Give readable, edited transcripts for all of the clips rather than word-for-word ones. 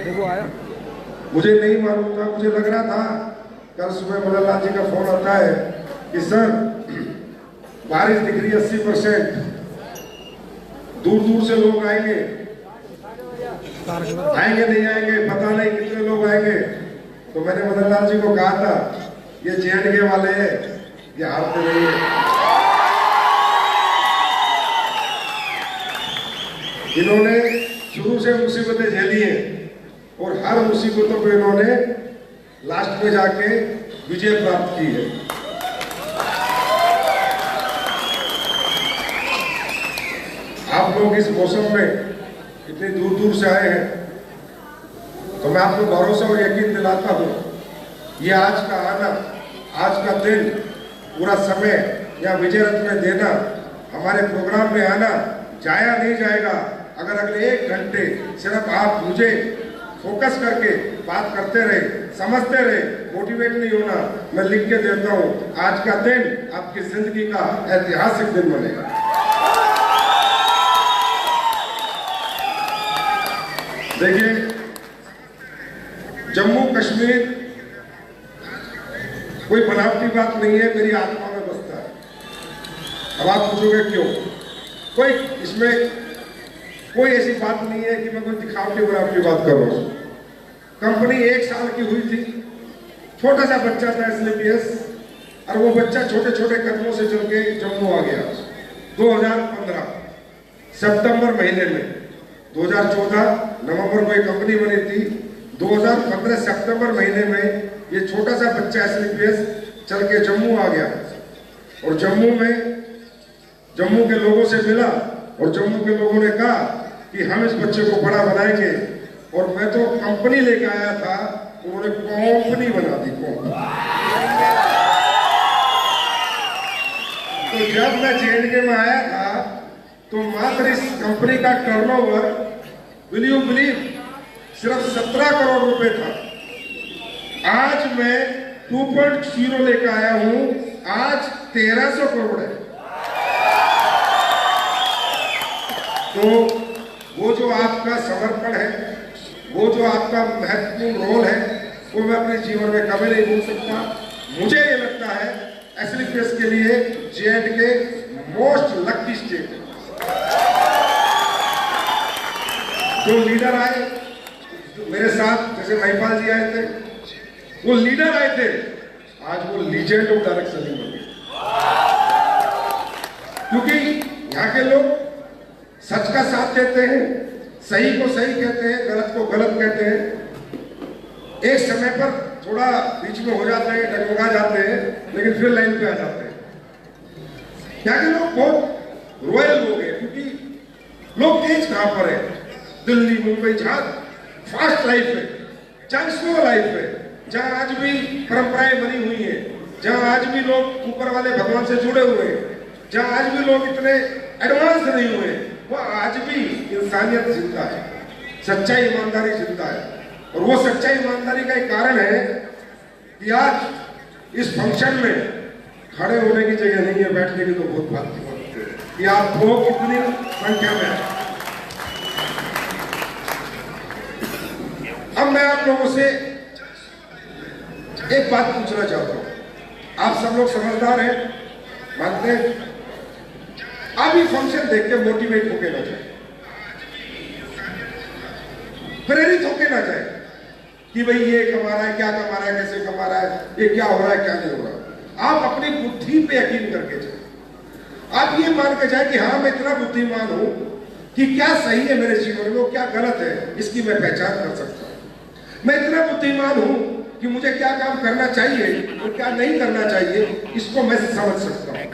देखो आया, मुझे नहीं मालूम था, मुझे लग रहा था कल सुबह मदन लाल जी का फोन आता है कि सर बारिश दिख रही 80%, दूर दूर से लोग आएंगे नहीं आएंगे पता नहीं कितने लोग आएंगे। तो मैंने मदन लाल जी को कहा था ये JNK वाले हैं, ये हारते नहीं है। इन्होंने शुरू से मुसीबतें झेली हैं और हर मुसीबतों को इन्होंने लास्ट में जाके विजय प्राप्त की है। आप लोग इस मौसम में इतनी दूर दूर से आए हैं तो मैं आपको भरोसा और यकीन दिलाता हूं ये आज का आना, आज का दिन, पूरा समय या विजय रथ में देना, हमारे प्रोग्राम में आना जाया नहीं जाएगा। अगर अगले 1 घंटे सिर्फ आप मुझे फोकस करके बात करते रहे, समझते रहे, मोटिवेट नहीं होना, मैं लिख के देता हूं आज का दिन आपकी जिंदगी का ऐतिहासिक दिन बनेगा। देखिए जम्मू कश्मीर कोई बनावटी बात नहीं है, मेरी आत्मा में बसता है। अब आप पूछोगे क्यों? कोई इसमें कोई ऐसी बात नहीं है कि मैं कोई दिखावटी बनावटी बात कर रहा हूं। कंपनी 1 साल की हुई थी, छोटा सा बच्चा था SLPS, और वो बच्चा छोटे छोटे कदमों से चल के जम्मू आ गया 2015 सितंबर महीने में। 2014 नवंबर को एक कंपनी बनी थी, 2015 सितंबर महीने में ये छोटा सा बच्चा SLPS चल के जम्मू आ गया और जम्मू के लोगों से मिला और जम्मू के लोगों ने कहा कि हम इस बच्चे को बड़ा बनाएंगे। और मैं तो कंपनी लेके आया था, उन्होंने कंपनी बना दी। तो जब मैं JNK में आया था तो मात्र इस कंपनी का टर्नओवर, विल यू बिलीव, सिर्फ 17 करोड़ रुपए था। आज मैं 2.0 लेकर आया हूं, आज 1300 करोड़ है। तो वो जो आपका समर्पण है, वो जो आपका महत्वपूर्ण रोल है, वो मैं अपने जीवन में कभी नहीं भूल सकता। मुझे ये लगता है SLPS के लिए JNK मोस्ट लकी स्टेट है। जो लीडर आए मेरे साथ, जैसे महिपाल जी आए थे, वो लीडर आए थे, आज वो लीजेंड ऑफ डायरेक्ट सेलिंग बन गए। क्योंकि यहाँ के लोग सच का साथ देते हैं, सही को सही कहते हैं, गलत को गलत कहते हैं। एक समय पर थोड़ा बीच में हो जाते हैं, डगमगा जाते हैं, लेकिन फिर लाइन पे आ जाते हैं। यहाँ के लोग बहुत रॉयल लोग हैं, क्योंकि लोग तेज कहां पर है, दिल्ली मुंबई, जहां फास्ट लाइफ है, जहां स्लो लाइफ है, जहां आज भी परंपराएं बनी हुई हैं, जहां आज भी लोग ऊपर वाले भगवान से जुड़े हुए हैं, जहां आज भी लोग इतने एडवांस नहीं हुए, वो आज भी इंसानियत जिंदा है, सच्चाई ईमानदारी जिंदा है। और वो सच्चाई ईमानदारी का एक कारण है कि आज इस फंक्शन में खड़े होने की जगह नहीं है, बैठने की तो बहुत बात है कि आप लोग कितनी संख्या में हैं। अब मैं आप लोगों से एक बात पूछना चाहता हूं। आप सब लोग समझदार हैं, मानते हैं? आप ये फंक्शन देख के मोटिवेट होके ना जाए, प्रेरित होके ना जाए कि भाई ये कमा रहा है, क्या कमा रहा है, कैसे कमा रहा है, ये क्या हो रहा है, क्या नहीं हो रहा। आप अपनी बुद्धि पे यकीन करके जाए। आप ये मान के जाए कि हाँ मैं इतना बुद्धिमान हूं कि क्या सही है मेरे जीवन में, क्या गलत है, इसकी मैं पहचान कर सकता हूं। मैं इतना बुद्धिमान हूं कि मुझे क्या काम करना चाहिए और क्या नहीं करना चाहिए, इसको मैं समझ सकता हूं।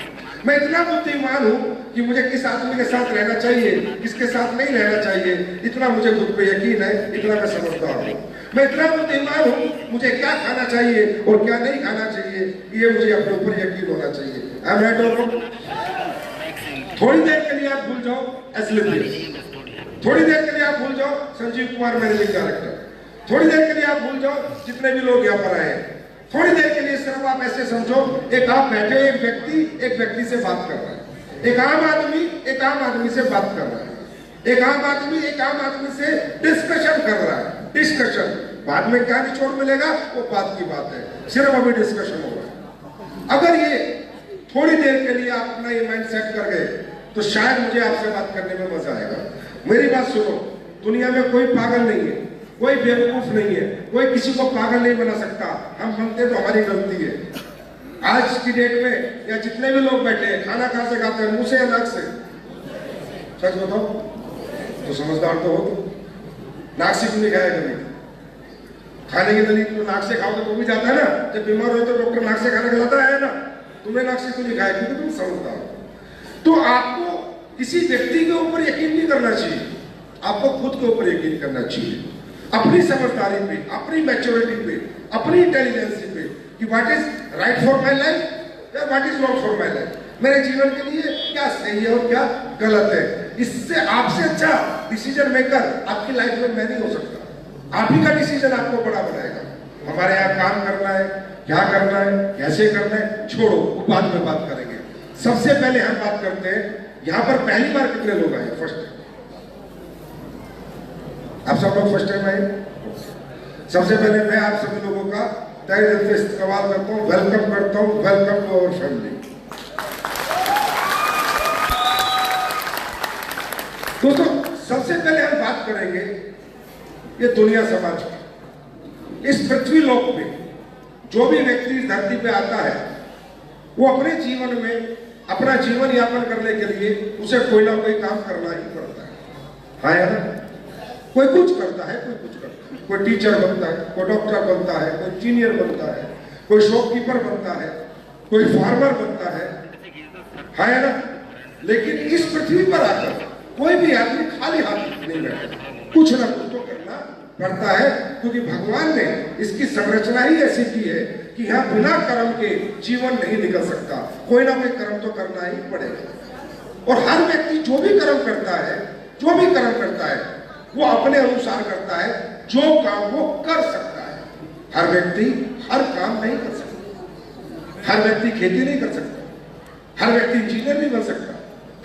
मैं इतना बुद्धिमान हूं कि मुझे किस आदमी के साथ रहना चाहिए, किसके साथ नहीं रहना चाहिए, इतना मुझे खुद पे यकीन है, इतना मैं समझदार हूं। मैं इतना बुद्धिमान हूं, मुझे क्या खाना चाहिए और क्या नहीं खाना चाहिए, ये मुझे अपने ऊपर यकीन होना चाहिए। आई एम राइट और रॉन्ग? थोड़ी देर के लिए आप भूल जाओ SLPS, थोड़ी देर के लिए आप भूल जाओ संजीव कुमार मैनेजिंग डायरेक्टर, थोड़ी देर के लिए आप भूल जाओ जितने भी लोग यहाँ पर आए हैं। थोड़ी देर के लिए सिर्फ आप ऐसे समझो, एक आप बैठे, एक व्यक्ति से बात कर रहा है, एक आम आदमी से बात कर रहा है। एक आम आदमी से डिस्कशन कर रहा है, डिस्कशन। बाद में क्या निचोड़ मिलेगा वो बात की बात है, सिर्फ अभी डिस्कशन हो रहा है। अगर ये थोड़ी देर के लिए आप अपना ये माइंड सेट कर गए तो शायद मुझे आपसे बात करने में मजा आएगा। मेरी बात सुनो, दुनिया में कोई पागल नहीं है, कोई बेवकूफ नहीं है, कोई किसी को पागल नहीं बना सकता। हम बनते तो हमारी गलती है। आज की डेट में या जितने भी लोग बैठे हैं, खाना कहां से खाते हैं, मुंह से या नाक से? सच बताओ तो समझदार तो हो तुम। नाक से क्यों नहीं खाया कभी? खाने की दलील तो नाक से खाओगे तो भी जाता है ना। जब बीमार हो तो डॉक्टर नाक से खाना खिलाता है ना। तुमने नाक से क्यों नहीं खाया? क्योंकि तुम समझदार हो। तो आपको किसी व्यक्ति के ऊपर यकीन नहीं करना चाहिए, आपको खुद के ऊपर यकीन करना चाहिए, अपनी समझदारी पे, अपनी मैच्योरिटी पे, अपनी इंटेलिजेंसी पे कि what is right for my life या what is wrong for my life. मेरे जीवन के लिए क्या सही है और क्या गलत है। इससे आपसे अच्छा डिसीजन मेकर आपकी लाइफ में मैं नहीं हो सकता। आप ही का डिसीजन आपको बड़ा बनाएगा। हमारे यहाँ काम करना है, क्या करना है, कैसे करना है, छोड़ो, वो बाद में बात करेंगे। सबसे पहले हम बात करते हैं, यहाँ पर पहली बार कितने लोग आए? First time. आप सब लोग फर्स्ट टाइम आए। सबसे पहले मैं आप सभी लोगों का तहे दिल से इस्तेमाल करता हूँ, वेलकम करता हूँ। Welcome to our family. दोस्तों, सबसे पहले हम बात करेंगे ये दुनिया समाज की। इस पृथ्वी लोक पे जो भी व्यक्ति इस धरती पे आता है वो अपने जीवन में अपना जीवन यापन करने के लिए उसे कोई ना कोई काम करना ही पड़ता है। हाँ या ना? कोई कुछ करता है, कोई कुछ करता है। कोई टीचर बनता है, कोई डॉक्टर बनता है, कोई इंजीनियर बनता है, कोई शॉपकीपर बनता है, कोई फार्मर बनता है। हाँ या ना? लेकिन इस पृथ्वी पर आकर कोई भी आदमी खाली हाथ नहीं बैठा, कुछ ना कुछ तो करना पड़ता है, क्योंकि भगवान ने इसकी संरचना ही ऐसी की है कि यहाँ बिना कर्म के जीवन नहीं निकल सकता। कोई ना कोई कर्म तो करना ही पड़ेगा। और हर व्यक्ति जो भी कर्म करता है, जो भी कर्म करता है, वो अपने अनुसार करता है, जो काम वो कर सकता है। हर व्यक्ति हर काम नहीं कर सकता। हर व्यक्ति खेती नहीं कर सकता, हर व्यक्ति इंजीनियर नहीं बन सकता,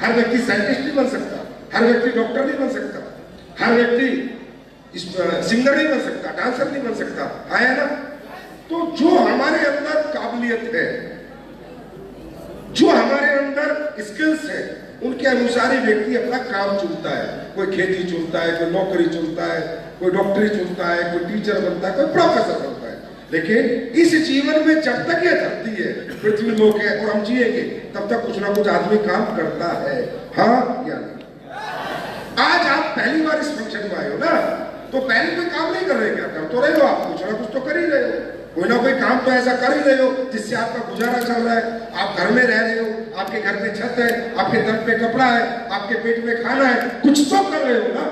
हर व्यक्ति साइंटिस्ट नहीं बन सकता, हर व्यक्ति डॉक्टर नहीं बन सकता, हर व्यक्ति सिंगर नहीं बन सकता, डांसर नहीं बन सकता। है ना? तो जो हमारे अंदर काबिलियत है, जो हमारे अंदर स्किल्स है, उनके अनुसार ही व्यक्ति अपना काम चुनता है। कोई खेती चुनता है, कोई नौकरी चुनता है, कोई डॉक्टरी चुनता है, कोई टीचर बनता है, कोई प्रोफेसर बनता है। लेकिन इस जीवन में जब तक ये धरती है, पृथ्वी लोक है और हम जिएंगे, तब तक कुछ ना कुछ आदमी काम करता है। हाँ या नहीं? आज आप पहली बार इस फंक्शन में आए हो ना, तो पहले कोई काम नहीं कर रहे, क्या कर तो रहे हो आप? कुछ ना कुछ तो कर ही रहे हो। कोई ना कोई काम तो ऐसा कर ही रहे हो जिससे आपका गुजारा चल रहा है। आप घर में रह रहे हो, आपके घर पे छत है, आपके तन पे कपड़ा है, आपके पेट में खाना है, कुछ तो कर रहे हो ना।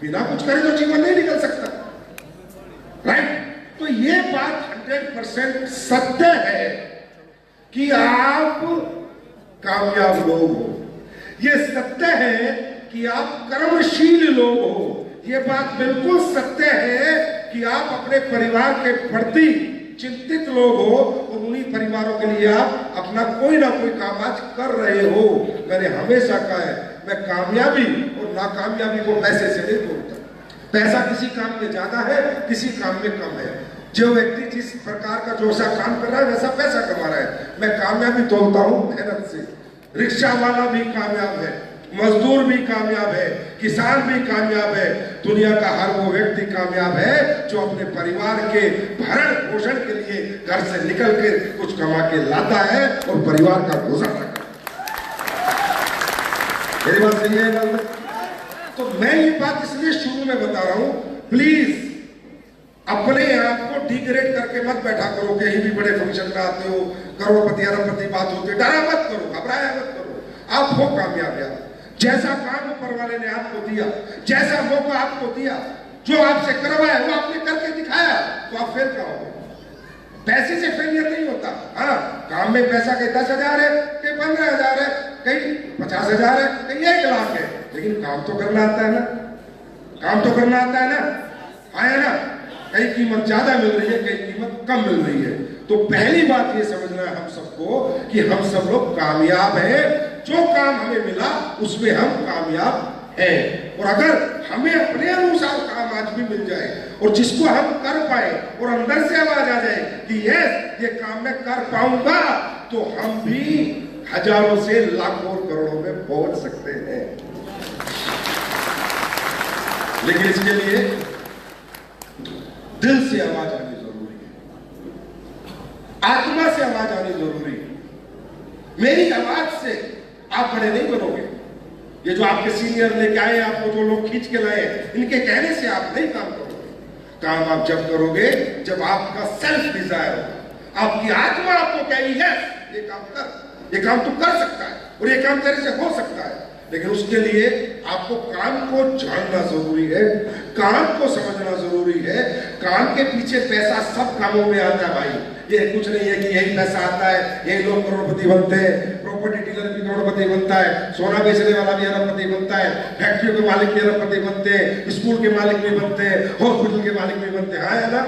बिना कुछ करे तो जीवन नहीं निकल सकता, राइट? तो ये बात 100% सत्य है कि आप कामयाब लोग हो। ये सत्य है कि आप कर्मशील लोग हो। ये बात बिल्कुल सत्य है कि आप अपने परिवार के प्रति चिंतित लोग हो और उन्हीं परिवारों के लिए आप अपना कोई ना कोई काम आज कर रहे हो। मैंने हमेशा कहा है, मैं कामयाबी और नाकामयाबी को पैसे से नहीं तोड़ता। पैसा किसी काम में ज्यादा है, किसी काम में कम है। जो व्यक्ति जिस प्रकार का जो सा काम कर रहा है वैसा पैसा कमा रहा है। मैं कामयाबी तोड़ता हूँ मेहनत से। रिक्शा वाला भी कामयाब है, मजदूर भी कामयाब है, किसान भी कामयाब है। दुनिया का हर वो व्यक्ति कामयाब है जो अपने परिवार के भरण पोषण के लिए घर से निकल कर कुछ कमा के लाता है और परिवार का गुजारा करता है। मेरी बात सही है? तो मैं ये बात इसलिए शुरू में बता रहा हूं, प्लीज अपने आप को डिग्रेड करके मत बैठा करो। कहीं भी बड़े फंक्शन में आते हो, करोड़पति अरबपति बात होती है, डरा मत करो, घबराया मत करो। आप हो कामयाब यार। जैसा काम ऊपर वाले ने आपको दिया, जैसा मौका आपको दिया, जो आपसे करवाया वो आपने करके दिखाया, तो आप फेल क्या होगे? पैसे से फेलियर नहीं होता। हाँ, काम में पैसा कहीं 10,000 है, कहीं 15,000 है, कहीं 50,000 है, कहीं 1 लाख है, लेकिन काम तो करना आता है ना। काम तो करना आता है ना। आया ना? कहीं कीमत ज्यादा मिल रही है, कहीं कीमत कम मिल रही है। तो पहली बात ये समझना है हम सबको कि हम सब लोग कामयाब हैं। जो काम हमें मिला उसमें हम कामयाब है। और अगर हमें अपने अनुसार काम आज भी मिल जाए और जिसको हम कर पाए और अंदर से आवाज आ जाए कि यस ये काम मैं कर पाऊंगा, तो हम भी हजारों से लाखों और करोड़ों में पहुंच सकते हैं। लेकिन इसके लिए दिल से आवाज आनी जरूरी है, आत्मा से आवाज आनी जरूरी है। मेरी आवाज से आप बड़े नहीं बनोगे। ये जो आपके सीनियर लेके आए, आपको जो लोग खींच के लाए, इनके कहने से आप नहीं काम करोगे। काम आप जब करोगे जब आपका सेल्फ डिजायर होगा, आपकी आत्मा आपको कहेगी यस ये काम कर, ये काम तू कर सकता है और ये काम तेरे से हो सकता है। लेकिन उसके लिए आपको काम को जानना जरूरी है, काम को समझना जरूरी है। काम के पीछे पैसा सब कामों में आता है भाई। ये कुछ नहीं है कि यही पैसा आता है, यही लोग करोड़पति बनते हैं, प्रॉपर्टी डीलर भी करोड़पति बनता है, सोना बेचने वाला भी अरबपति बनता है, फैक्ट्रियों के मालिक भी अरबपति बनते हैं, स्कूल के मालिक भी बनते हैं, हॉस्पिटल के मालिक भी बनते हैं। हाँ है ना?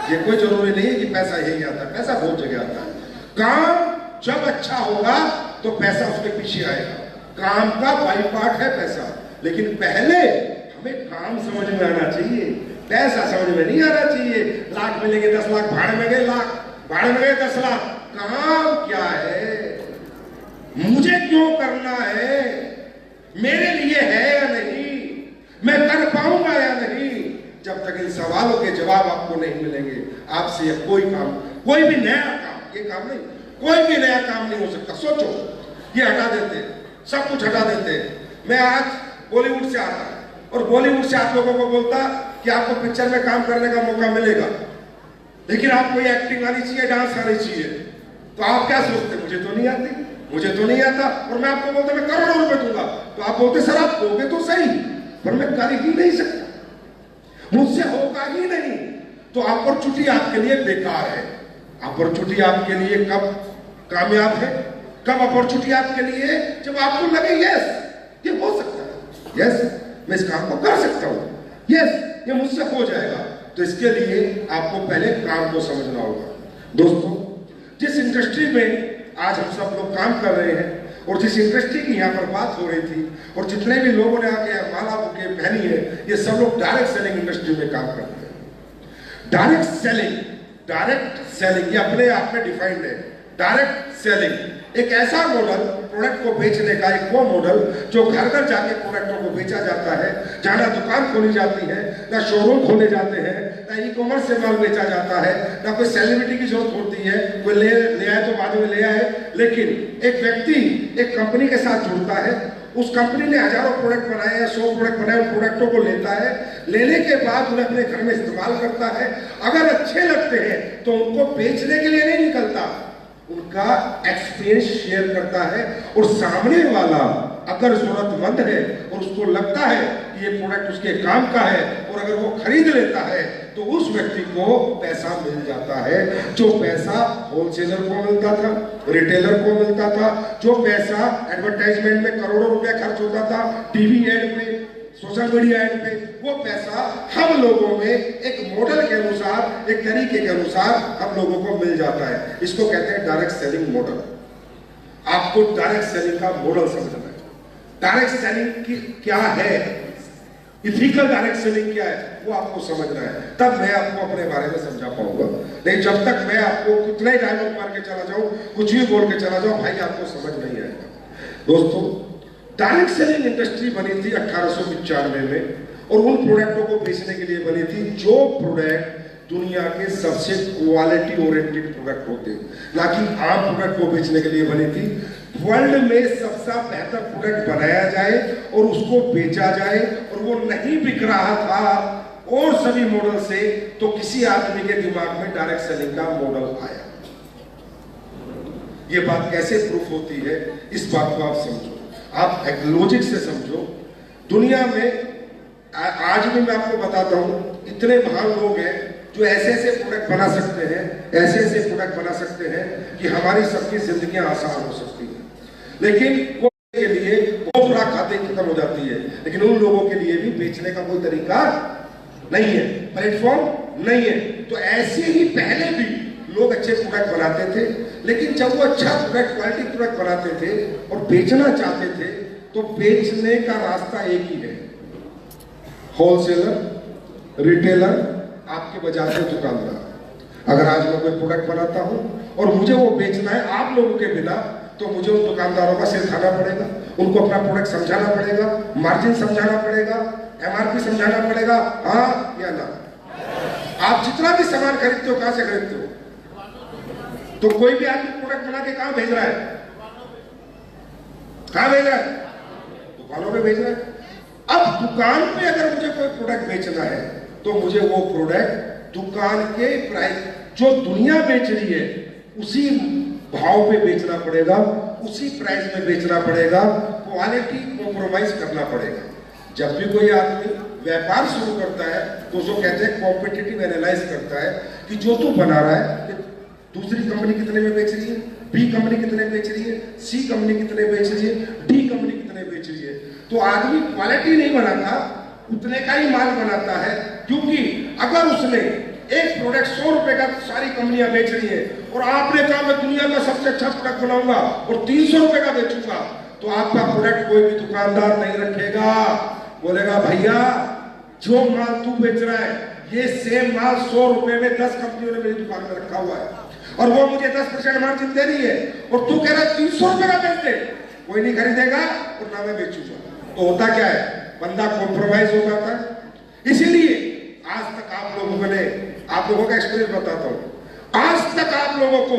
ये कोई जरूरी नहीं है कि पैसा यही आता है, पैसा बहुत जगह आता है। काम जब अच्छा होगा तो पैसा उसके पीछे आएगा। काम का बाई पार्ट है पैसा, लेकिन पहले हमें काम समझ में आना चाहिए, पैसा समझ में नहीं आना चाहिए। लाख मिलेंगे 10 लाख, भाड़ में गए लाख, भाड़ में गए 10 लाख। काम क्या है, मुझे क्यों करना है, मेरे लिए है या नहीं, मैं कर पाऊंगा या नहीं। जब तक इन सवालों के जवाब आपको नहीं मिलेंगे, आपसे यह कोई काम, कोई भी नया काम, ये काम नहीं, कोई भी नया काम नहीं हो सकता। सोचो, ये हटा देते, सब कुछ हटा देते। मैं आज बॉलीवुड से आता और बॉलीवुड से आप लोगों को बोलता कि आपको पिक्चर में काम करने का मौका मिलेगा, लेकिन आपको ये एक्टिंग आनी चाहिए, डांस आनी चाहिए। तो आप क्या सोचते, मुझे तो नहीं आती, मुझे तो नहीं आता। और मैं आपको बोलता मैं करोड़ों रुपए दूंगा, तो आप बोलते सर आप दोगे तो सही, पर मैं कर ही नहीं सकता, मुझसे होगा ही नहीं। तो अपॉर्चुनिटी आपके लिए बेकार है। अपॉर्चुनिटी आपके लिए कब कामयाब है, कब अपॉर्चुनिटी आपके लिए, जब आपको लगे यस ये हो सकता है, यस मैं इस काम को कर सकता हूं, यस ये मुझसे हो जाएगा। तो इसके लिए आपको पहले काम को समझना होगा। दोस्तों, जिस इंडस्ट्री में आज हम सब लोग काम कर रहे हैं और जिस इंडस्ट्री की यहाँ पर बात हो रही थी और जितने भी लोगों ने आके माला बुके पहनी है, ये सब लोग डायरेक्ट सेलिंग इंडस्ट्री में काम करते हैं। डायरेक्ट सेलिंग ये अपने आप में डिफाइंड है। डायरेक्ट सेलिंग एक ऐसा मॉडल, प्रोडक्ट को बेचने का एक वो मॉडल जो घर घर जाके प्रोडक्टों को बेचा जाता है, जहां ना दुकान खोली जाती है, ना शोरूम खोले जाते हैं, ना ई कॉमर्स से माल बेचा जाता है, ना कोई सेलिब्रिटी की जरूरत होती है, कोई ले आए तो बाद में ले आए। लेकिन एक व्यक्ति एक कंपनी के साथ जुड़ता है, उस कंपनी ने हजारों प्रोडक्ट बनाए हैं, 100 प्रोडक्ट बनाए, उन प्रोडक्टों को लेता है, लेने के बाद उन्हें अपने घर में इस्तेमाल करता है। अगर अच्छे लगते हैं तो उनको बेचने के लिए नहीं निकलता, उनका एक्सपीरियंस शेयर करता है। और सामने वाला अगर जरूरतमंद है और उसको लगता है कि ये प्रोडक्ट उसके काम का है और अगर वो खरीद लेता है तो उस व्यक्ति को पैसा मिल जाता है। जो पैसा होलसेलर को मिलता था, रिटेलर को मिलता था, जो पैसा एडवर्टाइजमेंट में करोड़ों रुपया खर्च होता था, टीवी एड पे, सोशल मीडिया एड पे, वो पैसा हम लोगों में एक मॉडल के अनुसार, एक तरीके के अनुसार हम लोगों को मिल जाता है। इसको कहते हैं डायरेक्ट सेलिंग मॉडल। आपको डायरेक्ट सेलिंग का मॉडल समझना है। डायरेक्ट सेलिंग क्या है, इथिकल डायरेक्ट सेलिंग क्या है, वो आपको समझना है, तब मैं आपको अपने बारे में समझा पाऊंगा। नहीं जब तक मैं आपको कितना ही डायलॉग मार के चला जाऊं, कुछ भी बोल के चला जाऊं, भाई आपको समझ नहीं आएगा। दोस्तों, डायरेक्ट सेलिंग इंडस्ट्री बनी थी 1895 में और उन प्रोडक्टों को बेचने के लिए बनी थी जो प्रोडक्ट दुनिया के सबसे क्वालिटी ओरिएंटेड प्रोडक्ट होते हैं, ना कि आम प्रोडक्ट को बेचने के लिए बनी थी। वर्ल्ड में सबसे बेहतर प्रोडक्ट बनाया जाए और उसको बेचा जाए, और वो नहीं बिक रहा था और सभी मॉडल से, तो किसी आदमी के दिमाग में डायरेक्ट सेलिंग का मॉडल आया। ये बात कैसे प्रूफ होती है, इस बात को आप समझो, आप एक लॉजिक से समझो। दुनिया में आज भी मैं आपको बताता हूं, इतने महान लोग हैं जो ऐसे ऐसे प्रोडक्ट बना सकते हैं, ऐसे ऐसे प्रोडक्ट बना सकते हैं कि हमारी सबकी जिंदगियां आसान हो सकती हैं। लेकिन के लिए वो बुरा खाते खत्म हो जाती है, लेकिन उन लोगों के लिए भी बेचने का कोई तरीका नहीं है, प्लेटफॉर्म नहीं है। तो ऐसे ही पहले भी लोग अच्छे प्रोडक्ट बनाते थे, लेकिन जब वो अच्छा प्रोडक्ट, क्वालिटी प्रोडक्ट बनाते थे और बेचना चाहते थे, तो बेचने का रास्ता एक ही है, होलसेलर, रिटेलर, आपके बाजार के दुकानदार। अगर आज मैं कोई प्रोडक्ट बनाता हूं और मुझे वो बेचना है आप लोगों के बिना, तो मुझे उन दुकानदारों का सिर खाना पड़ेगा, उनको अपना प्रोडक्ट समझाना पड़ेगा, मार्जिन समझाना पड़ेगा, एमआरपी समझाना पड़ेगा, हाँ या ना। आप जितना भी सामान खरीदते हो कहां से खरीदते हो? तो कोई भी आदमी प्रोडक्ट बना के कहां भेज रहा है? कहां भेज रहा है? दुकानों पे भेज रहा है। अब दुकान पे अगर मुझे कोई प्रोडक्ट बेचना है तो मुझे वो प्रोडक्ट दुकान के प्राइस जो दुनिया बेच रही है उसी भाव पे बेचना पड़ेगा, उसी प्राइस में बेचना पड़ेगा, क्वालिटी कॉम्प्रोमाइज करना पड़ेगा। जब भी कोई आदमी व्यापार शुरू करता है तो उसको कहते हैं कॉम्पिटिटिव एनालाइज करता है कि जो तू बना रहा है दूसरी कंपनी कितने में बेच रही है, बी कंपनी कितने में बेच रही है, सी कंपनी कितने में बेच रही है, डी कंपनी कितने में बेच रही है। तो आदमी क्वालिटी नहीं बनाता, उतने का ही माल बनाता है, क्योंकि अगर उसने एक प्रोडक्ट 100 रुपए का सारी कंपनियां बेच रही है और आपने कहा मैं दुनिया का सबसे अच्छा प्रोडक्ट बनाऊंगा और 300 रुपए का बेचूंगा, तो आपका प्रोडक्ट कोई भी दुकानदार नहीं रखेगा। बोलेगा भैया जो माल तू बेच रहा है ये सेम माल 100 रुपए में 10 कंपनियों ने मेरी दुकान में रखा हुआ है और वो मुझे 10% मार्जिन दे रही है और तू कह रहा है 300 रुपए का बेच दे, कोई नहीं खरीदेगा और ना मैं बेचूंगा। तो होता क्या है, बंदा कॉम्प्रोमाइज हो जाता है। इसीलिए आज तक आप लोगों का एक्सपीरियंस बताता हूं, आज तक आप लोगों को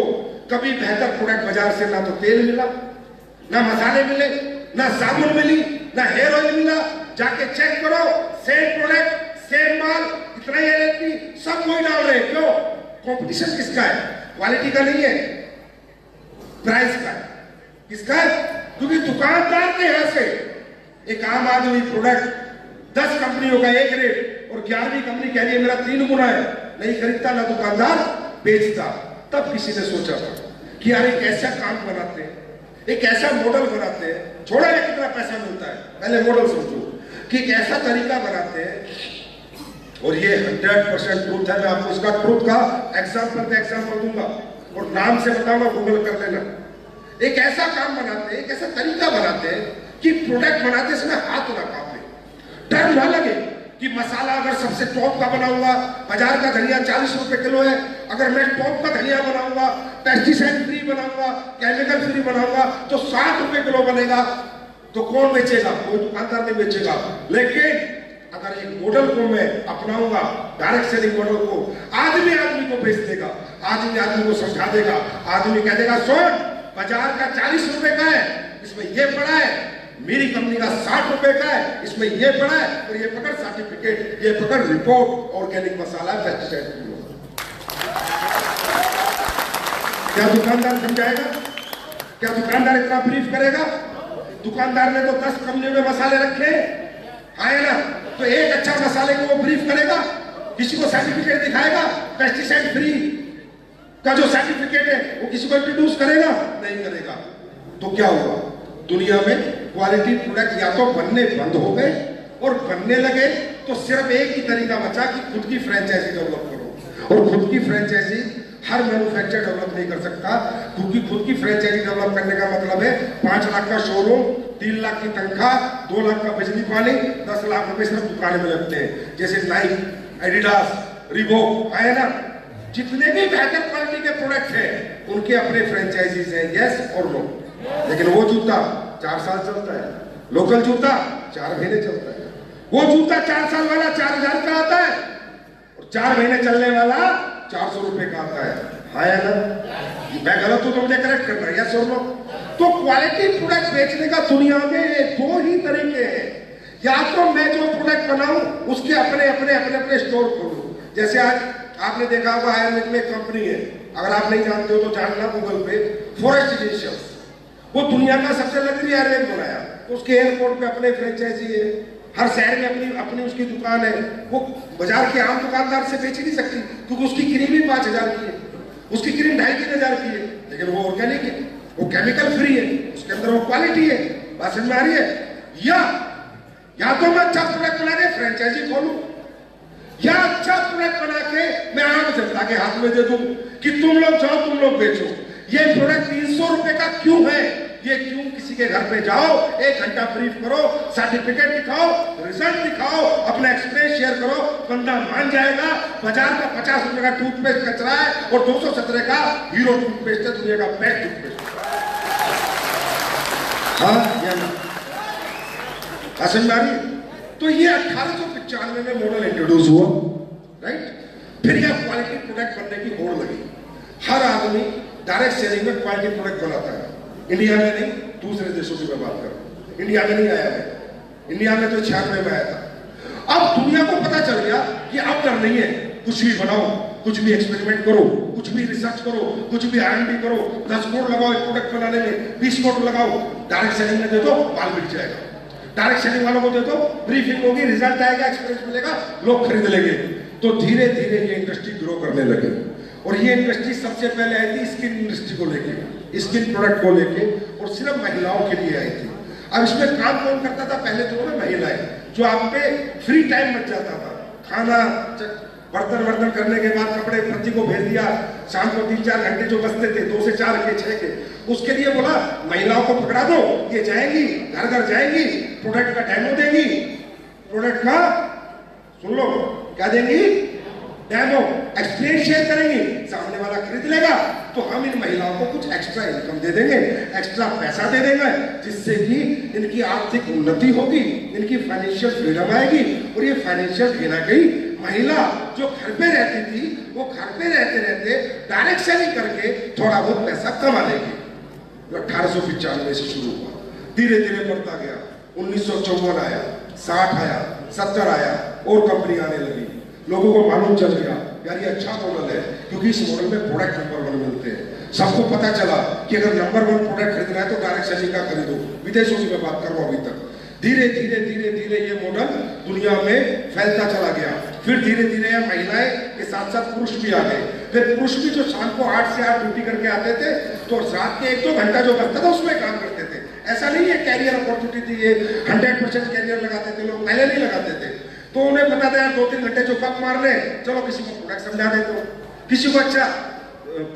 कभी बेहतर प्रोडक्ट बाजार से ना तो तेल मिला, ना मसाले मिले, ना साबुन मिली, ना हेयर ऑयल मिला। जाके चेक करो, सेम प्रोडक्ट सेम माल, इतना ही एलएचपी सब कोई डाल रहे। क्यों? कंपटीशन किसका है? क्वालिटी का नहीं है, प्राइस का है। किसका है? क्योंकि दुकानदार के यहां से एक आम आदमी प्रोडक्ट 10 कंपनियों का एक रेट और 11वीं कंपनी कह रही है मेरा 3 गुना है, नहीं खरीदता ना दुकानदार बेचता। तब किसी ने सोचा कि यार एक ऐसा काम बनाते हैं, एक ऐसा मॉडल बनाते हैं, छोड़ा है कितना पैसा मिलता है, पहले मॉडल समझो कि एक ऐसा तरीका बनाते हैं। और ये 100% ट्रूथ है, मैं आपको इसका ट्रूथ का एग्जाम्पल दूंगा और नाम से बताऊंगा, गूगल कर लेना। एक ऐसा काम बनाते हैं, एक ऐसा तरीका बनाते हैं कि प्रोडक्ट बनाते समय हाथ ना कांपे, डर ना लगे कि मसाला अगर सबसे टॉप का बनाऊंगा, बाजार का धनिया 40 रुपए किलो है, अगर मैं टॉप का धनिया बनाऊंगा, पेस्टिसाइड फ्री बनाऊंगा, केमिकल फ्री बनाऊंगा तो 60 रुपए किलो बनेगा। तो कौन बेचेगा? कोई दुकानदार नहीं बेचेगा। लेकिन अगर एक मॉडल को मैं अपनाऊंगा, डायरेक्ट सेलिंग मॉडल को, आदमी को बेच देगा, आदमी को समझा देगा, आदमी कह देगा सुन बाजार का 40 रुपए का है, इसमें ये पड़ा है, मेरी कंपनी का 60 रुपए का है, इसमें ये पड़ा है, और ये पकड़ सर्टिफिकेट, ये पकड़ रिपोर्ट, ऑर्गेनिक मसाला, पेस्टिसाइड फ्री। क्या दुकानदार समझाएगा? क्या दुकानदार इतना ब्रीफ करेगा? दुकानदार ने तो 10 कंपनियों में मसाले रखे है ना, तो एक अच्छा मसाले को वो ब्रीफ करेगा, किसी को सर्टिफिकेट दिखाएगा, पेस्टिसाइड फ्री का जो सर्टिफिकेट है वो किसी को इंट्रोड्यूस करेगा? नहीं करेगा। तो क्या हुआ? दुनिया में क्वालिटी प्रोडक्ट या तो बनने बंद हो गए और बनने लगे तो सिर्फ एक ही तरीका बचा कि खुद की फ्रेंचाइजी डेवलप करो। और खुद की फ्रेंचाइजी हर मैन्युफैक्चर डेवलप नहीं कर सकता, क्योंकि खुद की फ्रेंचाइजी डेवलप करने का मतलब है 5 लाख का शोरूम, 3 लाख की तनख्वाह, 2 लाख का बिजली पानी, 10 लाख रुपए सिर्फ दुकान में लगते हैं। जैसे नाइक, एडिडास, रिबॉक है ना, जितने भी बेहतर क्वालिटी के प्रोडक्ट हैं उनके अपने फ्रेंचाइजीज हैं, यस और नो। लेकिन वो जूता 4 साल चलता है, लोकल जूता 4 महीने चलता है। वो जूता 4 साल वाला 4000 का आता है और 4 महीने चलने वाला 400 रुपए का आता है। हाँ या ना? मैं गलत हूं तो मुझे करेक्ट करना है, यस और नो। तो क्वालिटी प्रोडक्ट बेचने का दुनिया में 2 ही तरीके हैं, या तो मैं जो प्रोडक्ट बनाऊं उसके अपने स्टोर खोलूं। जैसे आज आपने देखा होगा आयुर्वेद में कंपनी है, अगर आप नहीं जानते हो तो जानना गूगल पे, फॉरेस्ट एजेंशियल्स, वो दुनिया का सबसे लग्जरी एयरलाइन बनाया, तो उसके एयरपोर्ट पे अपने फ्रेंचाइजी है, हर शहर में अपनी उसकी दुकान है। वो बाजार के आम दुकानदार से बेच नहीं सकती, क्योंकि उसकी क्रीम ही 5000 की है, उसकी क्रीम 2500-3000 की है, लेकिन वो ऑर्गेनिक है, वो केमिकल फ्री है, उसके अंदर वो क्वालिटी है। बात समझ में आ रही है? या तो मैं अच्छा प्रोडक्ट बना के फ्रेंचाइजी खोलूं, या अच्छा प्रोडक्ट बना के मैं आम जनता के हाथ में दे दूं कि तुम लोग जाओ, तुम लोग बेचो। ये प्रोडक्ट 300 रुपए का क्यों है? ये क्यों किसी के घर पे जाओ, 1 घंटा ब्रीफ करो, सर्टिफिकेट दिखाओ, रिजल्ट दिखाओ, अपना एक्सपीरियंस शेयर करो, बंदा मान जाएगा। बाजार का 50 रुपए का टूथपेस्ट कचरा है और 217 का हीरो टूथपेस्ट है, दुनिया का बेस्ट टूथपेस्ट। हाँ या ना? समझ में आ रही? तो ये 1895 में मॉडल इंट्रोड्यूस हुआ, राइट। फिर यह क्वालिटी प्रोडक्ट बनने की होड़ लगी। हर आदमी डायरेक्ट सेलिंग में क्वालिटी प्रोडक्ट बनाता है। इंडिया में नहीं, दूसरे देशों की मैं बात कर रहा हूं। इंडिया में नहीं आया मैं, इंडिया में तो 96 में आया था। अब दुनिया को पता चल गया कि अब डर नहीं है, कुछ भी बनाओ, कुछ भी एक्सपेरिमेंट करो, कुछ भी रिसर्च करो, कुछ भी R&D करो, 10 करोड़ लगाओ एक प्रोडक्ट बनाने में, 20 करोड़ लगाओ, डायरेक्ट सेलिंग में दे दो, माल बिक जाएगा। डायरेक्ट सेलिंग वालों को दे दो, ब्रीफिंग होगी, रिजल्ट आएगा, एक्सपीरियंस मिलेगा, लोग खरीद लेंगे। तो धीरे धीरे ये इंडस्ट्री ग्रो करने लगी और ये इंडस्ट्री सबसे पहले आई थी स्किन इंडस्ट्री को लेके, स्किन प्रोडक्ट को लेके, और सिर्फ महिलाओं के लिए आई थी। अब इसमें काम कौन करता था? पहले तो ना महिलाएं, जो आप पे फ्री टाइम बच जाता था, खाना बर्तन करने के बाद कपड़े पति को भेज दिया, शाम को 3-4 घंटे जो बचते थे, 2 से 4 के 6 के, उसके लिए बोला महिलाओं को पकड़ा दो, ये जाएंगी घर घर जाएंगी, प्रोडक्ट का डेमो देंगी, प्रोडक्ट का सुन लो क्या देंगी, डेमो, एक्सपीरियंस शेयर करेंगी, सामने वाला खरीद लेगा, तो हम इन महिलाओं को कुछ एक्स्ट्रा इनकम दे देंगे, एक्स्ट्रा पैसा दे देंगे, जिससे कि इनकी आर्थिक उन्नति होगी, इनकी फाइनेंशियल फ्रीडम आएगी। और ये फाइनेंशियल कहीं ना कहीं महिला जो घर पे रहती थी, वो घर पे रहते रहते डायरेक्ट सेलिंग करके थोड़ा बहुत पैसा कमा लेगी। 1895 से शुरू हुआ, धीरे धीरे बढ़ता गया, 1954 आया, 60 आया, 70 आया, और कंपनी आने लगी। लोगों को मालूम चल गया यार ये अच्छा मॉडल है, क्योंकि इस मॉडल में प्रोडक्ट नंबर 1 मिलते हैं। सबको पता चला कि अगर नंबर 1 प्रोडक्ट खरीदना है तो डायरेक्ट सेलिंग का खरीदो। विदेशों की मैं बात कर रहा हूं अभी तक। धीरे धीरे ये मॉडल दुनिया में फैलता चला गया। फिर धीरे धीरे महिलाएं के साथ साथ पुरुष भी आ गए। फिर पुरुष भी जो शाम को 8 से 8 ड्यूटी करके आते थे, तो रात के 1-2 घंटा जो बचता था उसमें काम करते थे। ऐसा नहीं है कैरियर अपॉर्चुनिटी थी, ये 100% कैरियर लगाते थे लोग, पहले नहीं लगाते थे। तो उन्हें पता था यार 2-3 घंटे जो कप मार ले, चलो किसी को प्रोडक्ट समझा देता हूँ, किसी को अच्छा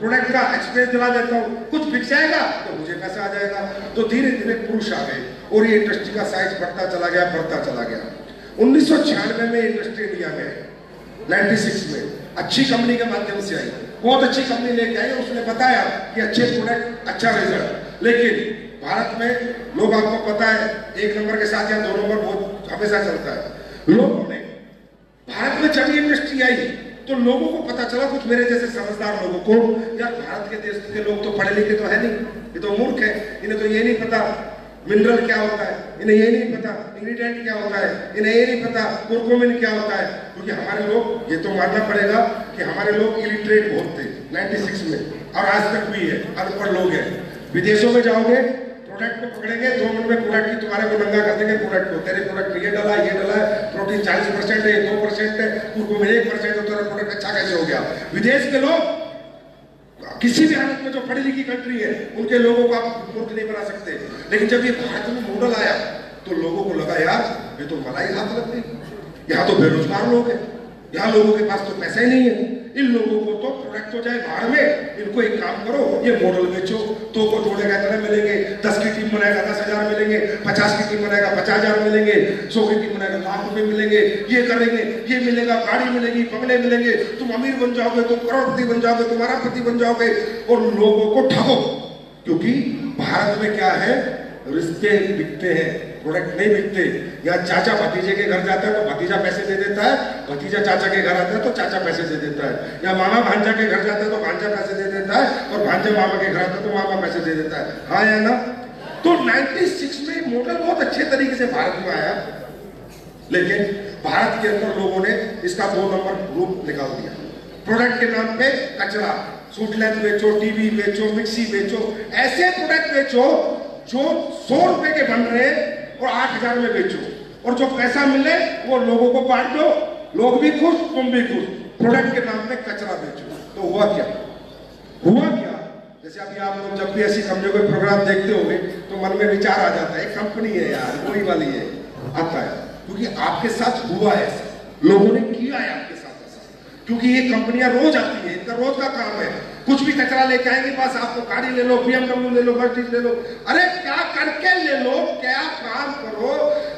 प्रोडक्ट का एक्सपीरियंस दिला देता हूँ, कुछ बिक जाएगा तो मुझे पैसा आ जाएगा। तो धीरे धीरे पुरुष आ गए और ये इंडस्ट्री का साइज बढ़ता चला गया, बढ़ता चला गया। 1996 में इंडस्ट्री इंडिया में आई, 96 में अच्छी कंपनी के माध्यम से आई, बहुत अच्छी कंपनी लेके आई, उसने बताया कि अच्छे प्रोडक्ट, अच्छा रिजल्ट। लेकिन भारत में लोग, आपको पता है, 1 नंबर के साथ या 2 नंबर बहुत हमेशा चलता है। लोगों ने भारत में जब इंडस्ट्री आई तो लोगों को पता चला, कुछ मेरे जैसे समझदार लोगों को, यार भारत के देश के लोग तो पढ़े लिखे तो है नहीं, ये तो मूर्ख है, इन्हें तो ये नहीं पता मिनरल क्या होता है, इन्हें ये नहीं पता इंग्रेडिएंट क्या होता है, इन्हें ये नहीं पता कुरकुमिन क्या होता है। क्योंकि हमारे लोग, ये तो मानना पड़ेगा कि हमारे लोग इलिटरेट बहुत थे 96 में, और आज तक भी है, अनपढ़ लोग हैं। विदेशों में जाओगे, प्रोडक्ट को पकड़ेंगे, 2 मिनट में प्रोडक्ट की तुम्हारे को नंगा कर देंगे। प्रोडक्ट को, तेरे प्रोडक्ट में ये डला है, प्रोटीन 40% है, 2% है, कुरकुमिन 1% है, तेरा प्रोडक्ट अच्छा कैसे हो गया। विदेश के लोग किसी भी हालत में, जो पढ़ी लिखी कंट्री है, उनके लोगों को आप मूर्ख नहीं बना सकते। लेकिन जब ये भारत में मॉडल आया तो लोगों को लगा यार ये तो मलाई हाथ लग गई, यहाँ तो बेरोजगार लोग हैं, यहाँ लोगों के पास तो पैसा ही नहीं है, इन लोगों को तो प्रोडक्ट हो जाए बाहर में, इनको एक काम करो, ये मॉडल बेचो, 2 को जोड़ेगा इतने मिलेंगे, 10 की टीम बनाएगा 10,000 मिलेंगे, 50 की टीम बनाएगा 50,000 मिलेंगे, 100 की टीम बनाएगा लाख रुपए मिलेंगे, ये करेंगे, ये मिलेगा, गाड़ी मिलेगी, बंगले मिलेंगे, तुम अमीर बन जाओगे, तुम करोड़पति बन जाओगे, तुम अरबपति बन जाओगे, और लोगों को ठगो। क्योंकि भारत में क्या है, रिश्ते बिकते हैं, प्रोडक्ट नहीं बिकते। या चाचा भतीजे के घर जाता है तो भतीजा पैसे दे देता है, भतीजा चाचा के घर आता है तो चाचा पैसे दे देता है, या मामा भांजा के घर जाता है तो भांजा पैसे दे देता है, और भांजा मामा के घर आता है तो मामा पैसे दे देता है। हाँ या ना? तो 96 में मॉडल बहुत अच्छे तरीके से भारत में आया, लेकिन भारत के अंदर लोगों ने इसका 2 नंबर रूप निकाल दिया। प्रोडक्ट के नाम पे कचरा, सूट लेंथ बेचो, टीवी बेचो, मिक्सी बेचो, ऐसे प्रोडक्ट बेचो जो 100 रुपए के बन रहे और 8,000 में बेचो, और जो पैसा मिले वो लोगों को बांट दो, लोग भी खुश, तुम भी खुश। प्रोडक्ट के नाम पे कचरा बेचो। तो हुआ क्या? जैसे अभी आप लोग जब भी ऐसी कंपनी कोई प्रोग्राम देखते होंगे तो मन में विचार आ जाता है, कंपनी है यार, कोई वाली है, आता है, क्योंकि आपके साथ हुआ है ऐसा, लोगों ने किया है आपके साथ ऐसा। क्योंकि ये कंपनियां रोज आती है, इनका रोज का काम है। कुछ भी कचरा लेके आएंगे, बस आपको गाड़ी ले लो, BMW ले लो, मर्सिडीज ले लो। अरे क्या करके ले लो, क्या काम करो,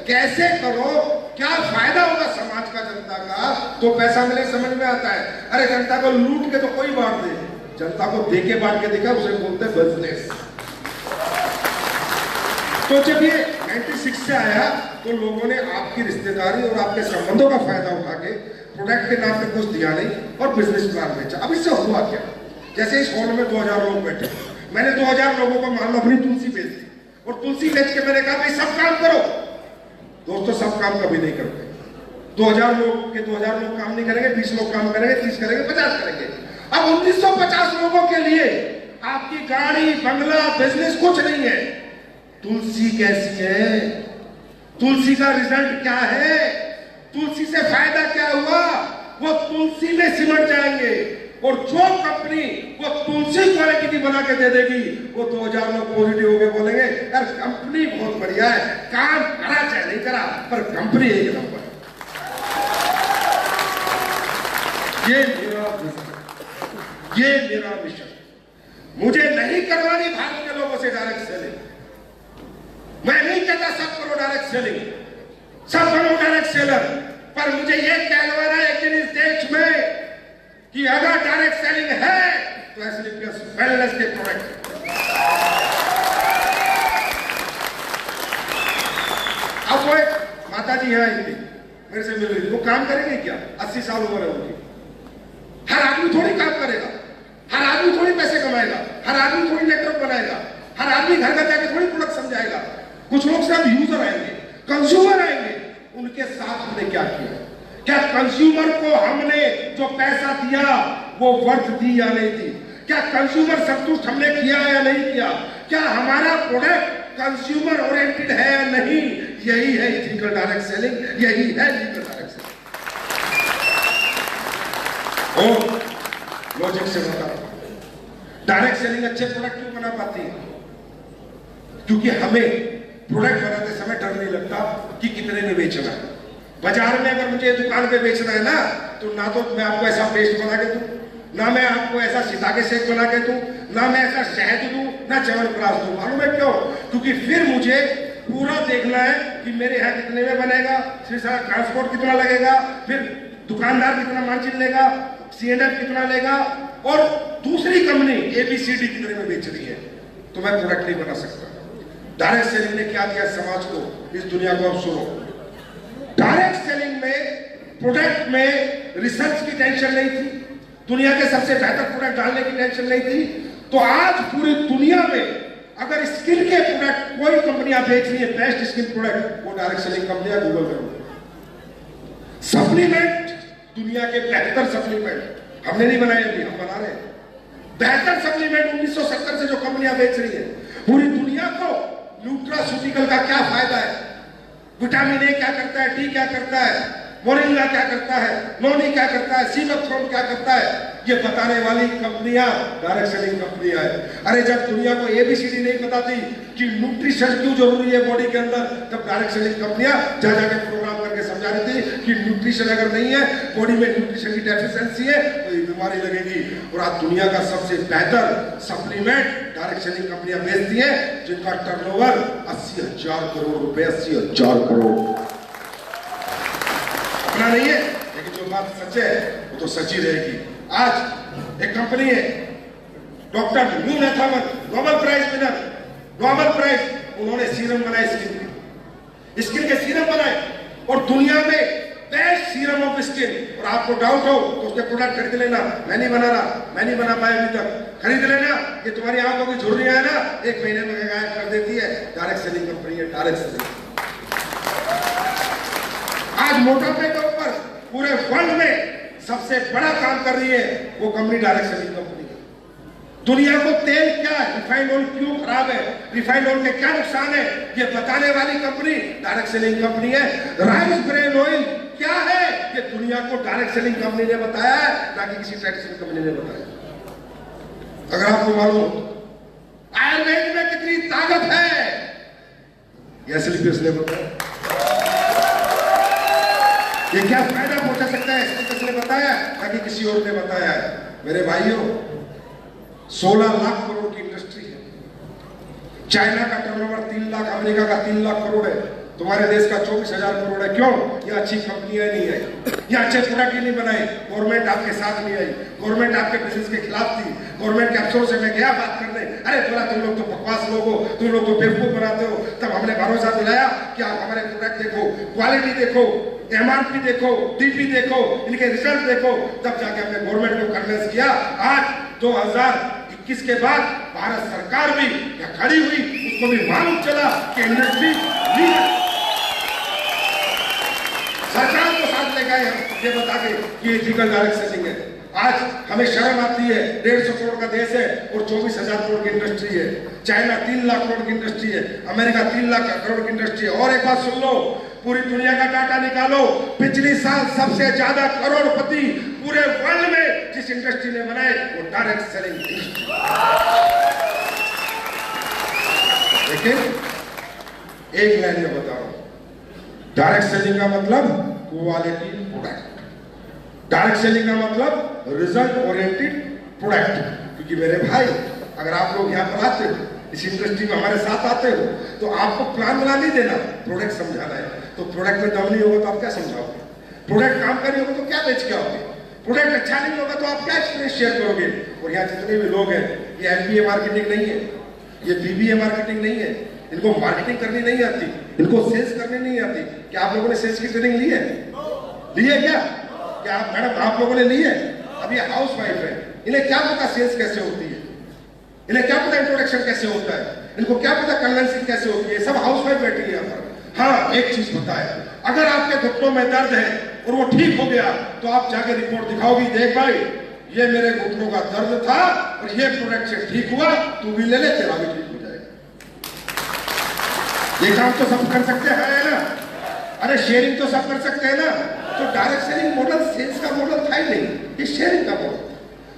कैसे करो, क्या फायदा होगा समाज का, जनता का, तो पैसा मिले समझ में आता है। अरे जनता को लूट के तो कोई बांट दे, जनता को दे के बांट के देखा, उसे बोलते हैं बिजनेस। तो जब ये 96 से आया तो लोगों ने आपकी रिश्तेदारी और आपके संबंधों का फायदा उठा के प्रोडक्ट के नाम पे कुछ दिया नहीं और बिजनेस प्लान बेचा। अब इससे हुआ क्या? जैसे इस हॉल में 2000 लोग बैठे, मैंने 2000 लोगों को मान लो अपनी तुलसी बेच दी, और तुलसी बेच के मैंने कहा भाई सब काम करो। दोस्तों सब काम कभी नहीं करते। 2000 लोग के 2000 लोग काम नहीं करेंगे, 20 लोग काम करेंगे, 30 करेंगे, 50 करेंगे। अब 1950 लोगों के लिए आपकी गाड़ी, बंगला, बिजनेस कुछ नहीं है। तुलसी कैसी है? तुलसी का रिजल्ट क्या है? तुलसी से फायदा क्या हुआ? वो तुलसी में सिमट जाएंगे, और जो कंपनी वो तुलसी क्वालिटी की बना के दे देगी, वो 2000 लोग पॉजिटिव होकर बोलेंगे यार कंपनी बहुत बढ़िया है, काम करा चाहे नहीं करा पर कंपनी एक नंबर। ये मेरा विजन, ये मेरा मिशन। मुझे नहीं करवानी भारत के लोगों से डायरेक्ट सेलिंग। मैं नहीं कहता सब करो डायरेक्ट सेलिंग, सब बनो डायरेक्ट सेलर, पर मुझे ये कहलवाना है कि इस देश में कि अगर डायरेक्ट सेलिंग है तो एसलीपीएस वेलनेस के प्रोडक्ट। अब वो एक माता जी यहाँ आई थी, मेरे से मिल रही थी, वो काम करेंगे क्या? 80 साल उम्र है उनकी। हर आदमी थोड़ी काम करेगा, हर आदमी थोड़ी पैसे कमाएगा, हर आदमी थोड़ी नेटवर्क बनाएगा, हर आदमी घर घर जाके थोड़ी प्रोडक्ट समझाएगा। कुछ लोग सिर्फ यूजर आएंगे, कंज्यूमर आएंगे। उनके साथ हमने क्या किया? क्या कंज्यूमर को हमने जो पैसा दिया वो वर्थ दी या नहीं दी? क्या कंज्यूमर संतुष्ट हमने किया या नहीं किया? क्या हमारा प्रोडक्ट कंज्यूमर ओरिएंटेड है या नहीं? यही है इथिकल डायरेक्ट सेलिंग, यही है लीगल डायरेक्ट सेलिंग। और लॉजिक से बता, डायरेक्ट सेलिंग अच्छे प्रोडक्ट क्यों बना पाती है? क्योंकि हमें प्रोडक्ट बनाते समय डर नहीं लगता कि कितने में बेचना है। बाजार में अगर मुझे दुकान पे बेचना है ना, तो ना तो मैं आपको ऐसा पेस्ट बना के दूं, ना मैं आपको ऐसा सीता के शेक बना के दूं, ना मैं ऐसा शहद दूं, ना च्यवनप्राश दूं। मालूम है क्यों? क्योंकि फिर मुझे पूरा देखना है कि मेरे यहाँ कितने में बनेगा, फिर सारा ट्रांसपोर्ट कितना लगेगा, फिर दुकानदार कितना मार्जिन लेगा, C&F कितना लेगा, और दूसरी कंपनी ABCD कितने में बेच रही है, तो मैं प्रोडक्ट नहीं बना सकता। डायरेक्ट सेलिंग ने क्या दिया समाज को, इस दुनिया को? अब सुनो, डायरेक्ट सेलिंग में प्रोडक्ट में रिसर्च की टेंशन नहीं थी, दुनिया के सबसे बेहतर प्रोडक्ट डालने की टेंशन नहीं थी। तो आज पूरी दुनिया में अगर स्किन के प्रोडक्ट कोई कंपनियां बेच रही है, बेस्ट स्किन प्रोडक्ट, वो डायरेक्ट सेलिंग कंपनियां गूगल करो। सप्लीमेंट, दुनिया के बेहतर सप्लीमेंट हमने नहीं बनाए, अभी हम बना रहे हैं। बेहतर सप्लीमेंट 1970 से जो कंपनियां बेच रही है पूरी दुनिया को, न्यूट्रास्यूटिकल का क्या फायदा है, विटामिन ए क्या करता है, डी क्या करता है, मोरिंगा क्या करता है, नोनी क्या करता है, सीमेथ्रोन क्या करता है, ये बताने वाली कंपनियां डायरेक्ट सेलिंग कंपनियां है। अरे जब दुनिया को ABCD नहीं बताती कि न्यूट्रिशन क्यों जरूरी है बॉडी के अंदर, तब डायरेक्ट सेलिंग कंपनियां जा जाके प्रोग्राम करके समझा रही थी कि न्यूट्रिशन अगर नहीं है, बॉडी में न्यूट्रिशन की डेफिशिएंसी है तो ये बीमारी लगेगी। और आज दुनिया का सबसे बेहतर सप्लीमेंट डायरेक्ट सेलिंग कंपनियां बेचती है, जिनका टर्नओवर 80,000 करोड़ रुपए, 80,000 करोड़। अपना नहीं है, लेकिन जो बात सच है वो तो सच ही रहेगी। आज एक कंपनी है डॉक्टर न्यू नैथामन, Nobel prize winner, Nobel prize, उन्होंने सीरम बनाए, स्किन के सीरम बनाए, और दुनिया में बेस्ट सीरम ऑफ स्किन। और आपको डाउट हो तो उसके प्रोडक्ट खरीद लेना, मैं नहीं बना रहा, मैं नहीं बना पाया अभी तक, खरीद लेना। ये तुम्हारी आंखों की झुर्रियां है ना, 1 महीने में गायब कर देती है। डायरेक्ट सेलिंग कंपनी है, डायरेक्ट सेलिंग। आज मोटापे के ऊपर पूरे वर्ल्ड में सबसे बड़ा काम कर रही है वो कंपनी डायरेक्ट सेलिंग कंपनी है। दुनिया को तेल क्या है, रिफाइंड ऑयल क्यों खराब है, रिफाइंड ऑयल के क्या नुकसान है, ये बताने वाली कंपनी डायरेक्ट सेलिंग कंपनी है। राइस ब्रेन ऑयल क्या है, ये दुनिया को डायरेक्ट सेलिंग कंपनी ने बताया है, ना कि किसी ट्रेडिशनल कंपनी ने बताया। अगर आपको मालूम हो आयुर्वेद में कितनी ताकत है, ये एसलीपीएस ने बताया। ये क्या फायदा पहुंचा सकता है, इसने किसने बताया, ताकि किसी और ने बताया है। मेरे भाइयों, 16 लाख करोड़ की इंडस्ट्री है। चाइना का टर्नओवर 3 लाख, अमेरिका का 3 लाख करोड़ है, तुम्हारे देश का 24,000 करोड़ है। क्यों? यहाँ अच्छी कंपनियां नहीं आई, यहाँ अच्छे प्रोडक्ट ही नहीं बनाए, गवर्नमेंट आपके साथ नहीं आई, गवर्नमेंट आपके बिजनेस के खिलाफ थी। गवर्नमेंट के अफसरों से मैं गया बात करने, अरे बोला तुम लोग तो बकवास लोग हो, तुम लोग तो बेवकूफ बनाते हो। तब हमने भरोसा दिलाया कि आप हमारे प्रोडक्ट देखो, क्वालिटी देखो, एमआरपी देखो, डीपी देखो, इनके रिजल्ट देखो, तब जाके हमने गवर्नमेंट को कन्विंस किया। आज 2021 के बाद भारत सरकार भी यहाँ खड़ी हुई, उसको भी मालूम चला कि इंडस्ट्री सरकार को साथ ले गए हम ये बता के कि एथिकल डायरेक्ट सेलिंग है। आज हमें शर्म आती है, 150 करोड़ का देश है और 24,000 करोड़ की इंडस्ट्री है। चाइना 3 लाख करोड़ की इंडस्ट्री है, अमेरिका 3 लाख करोड़ की इंडस्ट्री है। और एक बात सुन लो, पूरी दुनिया का डाटा निकालो, पिछले साल सबसे ज्यादा करोड़पति पूरे वर्ल्ड में जिस इंडस्ट्री ने बनाए वो डायरेक्ट सेलिंग इंडस्ट्री। लेकिन एक लाइन में बता रहा हूं, डायरेक्ट सेलिंग का मतलब क्वालिटी प्रोडक्ट, डायरेक्ट सेलिंग का मतलब रिजल्ट ओरिएंटेड प्रोडक्ट। क्योंकि मेरे भाई, अगर आप लोग यहाँ पर आते हो, इस इंडस्ट्री में हमारे साथ आते हो, तो आपको प्लान बना नहीं देना, प्रोडक्ट समझाना है। तो प्रोडक्ट में दम नहीं होगा तो आप क्या समझाओगे? प्रोडक्ट काम कर नहीं होगा तो क्या बेच के आओगे? प्रोडक्ट अच्छा नहीं होगा तो आप क्या एक्सपीरियंस शेयर करोगे? और यहाँ जितने भी लोग हैं, ये एमबीए मार्केटिंग नहीं है, ये बीबीए मार्केटिंग नहीं है, इनको मार्केटिंग करनी नहीं आती, इनको सेल्स करनी नहीं आती। क्या आप लोगों ने सेल्स की ट्रेनिंग ली है? ली है क्या? क्या आप मैडम आप लोगों ने ली है? अब ये हाउस वाइफ है, इन्हें क्या पता सेल्स कैसे होती है, इन्हें क्या पता इंट्रोडक्शन कैसे होता है, इनको क्या पता कन्वेंसिंग कैसे होती है? सब हाउस वाइफ बैठी है यहाँ पर। हाँ, एक चीज पता है, अगर आपके घुटनों में दर्द है और वो ठीक हो गया तो आप जाके रिपोर्ट दिखाओगी, देख भाई ये मेरे घुटनों का दर्द था और ये प्रोडक्ट से ठीक हुआ, तू भी ले ले, तेरा भी ठीक हो जाएगा। ये काम तो सब कर सकते हैं ना? अरे शेयरिंग तो सब कर सकते हैं ना? तो डायरेक्ट सेलिंग मॉडल सेल्स का मॉडल था ही नहीं, ये शेयरिंग का मॉडल।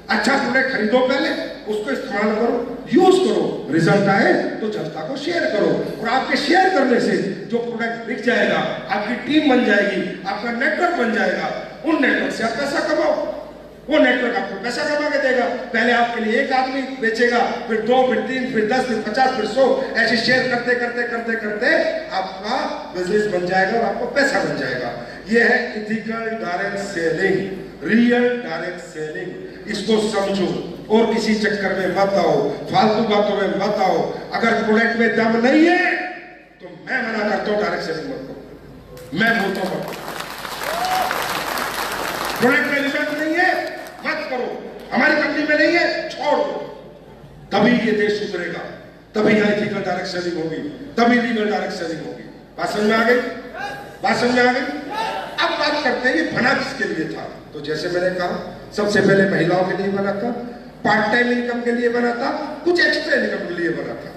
अच्छा प्रोडक्ट खरीदो, पहले उसको इस्तेमाल करो, यूज करो, रिजल्ट आए तो जनता को शेयर करो। और आपके शेयर करने से जो प्रोडक्ट बिक जाएगा, आपकी टीम बन जाएगी, आपका नेटवर्क बन जाएगा, उन नेटवर्क से आप पैसा कमाओ, वो नेटवर्क आपको पैसा कमा के देगा। पहले आपके लिए एक आदमी बेचेगा, फिर 2, फिर 3, फिर 10, फिर 50, फिर 100, ऐसे शेयर करते करते करते करते आपका बिजनेस बन जाएगा और आपको पैसा बन जाएगा। ये है ethical direct selling, real direct selling. इसको समझो और किसी चक्कर में मत आओ, फालतू बातों में मत आओ। अगर प्रोडक्ट में दम नहीं है तो मैं मना करता हूं, डायरेक्ट सेलिंग मत करो। मैं बोलता हूं प्रोडक्ट में रिजल्ट नहीं है मत करो, हमारी कंपनी में नहीं है छोड़ दो, तभी ये देश सुधरेगा, तभी यहाँ इथिकल डायरेक्ट सेलिंग होगी, तभी लीगल डायरेक्ट सेलिंग होगी। बात समझ में आ गई? बात समझ में आ गई? अब बात करते हैं ये बना किसके लिए था। तो जैसे मैंने कहा, सबसे पहले महिलाओं के लिए बना था, पार्ट टाइम इनकम के लिए बना था, कुछ एक्स्ट्रा इनकम के लिए बना था।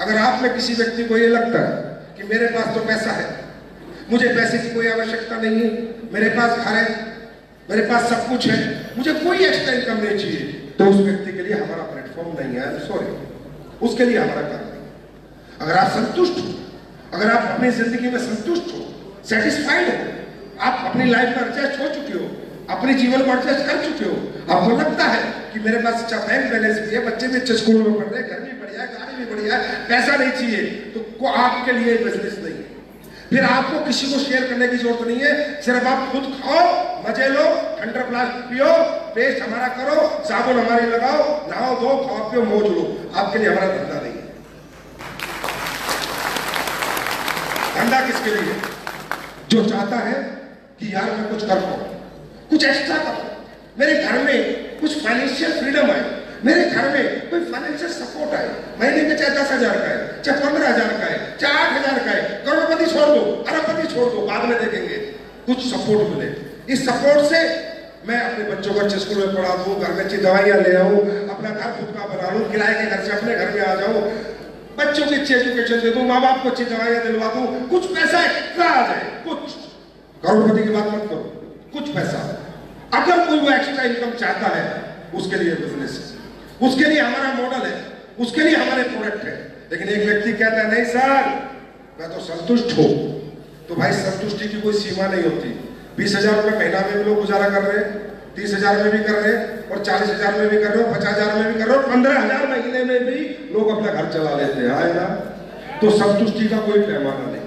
अगर आप में किसी व्यक्ति को ये लगता है कि मेरे पास तो पैसा है, मुझे पैसे की कोई आवश्यकता नहीं है, मेरे पास घर है, मेरे पास सब कुछ है, मुझे कोई एक्स्ट्रा इनकम नहीं चाहिए, तो उस व्यक्ति के लिए हमारा प्लेटफॉर्म नहीं है, सॉरी, उसके लिए हमारा काम नहीं। अगर आप संतुष्ट हो, अगर आप अपनी जिंदगी में संतुष्ट हो, सेटिस्फाइड हो, आप अपनी लाइफ में एडजस्ट हो चुके हो, अपने जीवन को एडजस्ट कर चुके हो, आपको लगता है कि मेरे पास अच्छा बैंक बैलेंस भी है, बच्चे भी अच्छे स्कूल में पढ़ रहे हैं, घर भी बढ़िया है, गाड़ी भी बढ़िया है, पैसा नहीं चाहिए, तो आपके लिए बिजनेस नहीं है। फिर आपको किसी को शेयर करने की जरूरत नहीं है, सिर्फ आप खुद खाओ, मजे लो, ठंडा प्लास्ट पियो, पेस्ट हमारा करो, साबुन हमारी लगाओ, नहाओ धो, खाओ पियो, मौज लो। आपके लिए हमारा धंधा नहीं है। धंधा किसके लिए? जो चाहता है कि यार मैं कुछ कर पाऊं, कुछ एक्स्ट्रा करो, मेरे घर में कुछ फाइनेंशियल फ्रीडम आए, मेरे घर में कोई फाइनेंशियल सपोर्ट आए, महीने में चाहे 10,000 का है, चाहे 15,000 का है, चाहे 8,000 का है, करोड़पति छोड़ दो, अरबपति छोड़ दो, बाद में देखेंगे, कुछ सपोर्ट मिले। इस सपोर्ट से मैं अपने बच्चों को अच्छे स्कूल में पढ़ा दूं, घर में अच्छी दवाइयां ले आऊं, अपना घर खुद का बना लूं, किराए के घर से अपने घर में आ जाऊं, बच्चों की अच्छी एजुकेशन दे दूं, माँ बाप को अच्छी दवाइयां दिलवा दूं, कुछ पैसा एक्स्ट्रा आ जाए, कुछ। करोड़पति की बात मत करो, कुछ पैसा। अगर कोई वो एक्स्ट्रा इनकम चाहता है, उसके लिए बिजनेस है, उसके लिए हमारा मॉडल है, उसके लिए हमारे प्रोडक्ट है। लेकिन एक व्यक्ति कहता है नहीं सर मैं तो संतुष्ट हूं, तो भाई संतुष्टि की कोई सीमा नहीं होती। 20,000 रुपये महीना में भी लोग गुजारा कर रहे हैं, 30,000 में भी कर रहे हैं, और 40,000 में भी कर रहे हो, 50,000 में भी कर रहे हो, 15,000 महीने में भी लोग अपना घर चला लेते हैं। आए ना, तो संतुष्टि का कोई पैमाना नहीं।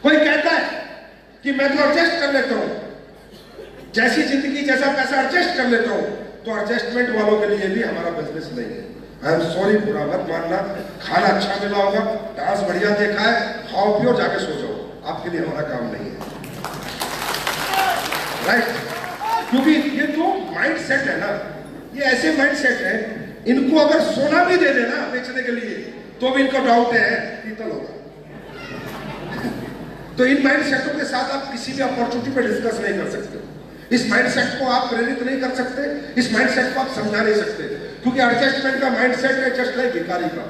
कोई कहता है कि मैं तो एडजस्ट कर लेता हूं, जैसी जिंदगी जैसा पैसा एडजस्ट कर लेता हूं, तो एडजस्टमेंट वालों के लिए भी हमारा बिजनेस नहीं है। आई एम सॉरी, बुरा मत मानना। खाना अच्छा मिला होगा, डांस बढ़िया देखा है, खाओ पियो, जाके सो जाओ, आपके लिए हमारा काम नहीं है। राइट? क्योंकि ये जो माइंड सेट है ना, ये ऐसे माइंड सेट है, इनको अगर सोना भी दे देना बेचने के लिए तो भी इनको डाउट है पीतल होगा। तो इन माइंड सेटों के साथ आप किसी भी अपॉर्चुनिटी पर डिस्कस नहीं कर सकते। इस माइंडसेट को आप प्रेरित नहीं कर सकते, इस माइंडसेट को आप समझा नहीं सकते, क्योंकि एडजस्टमेंट का माइंडसेट है जस्ट लाइक भिखारी का।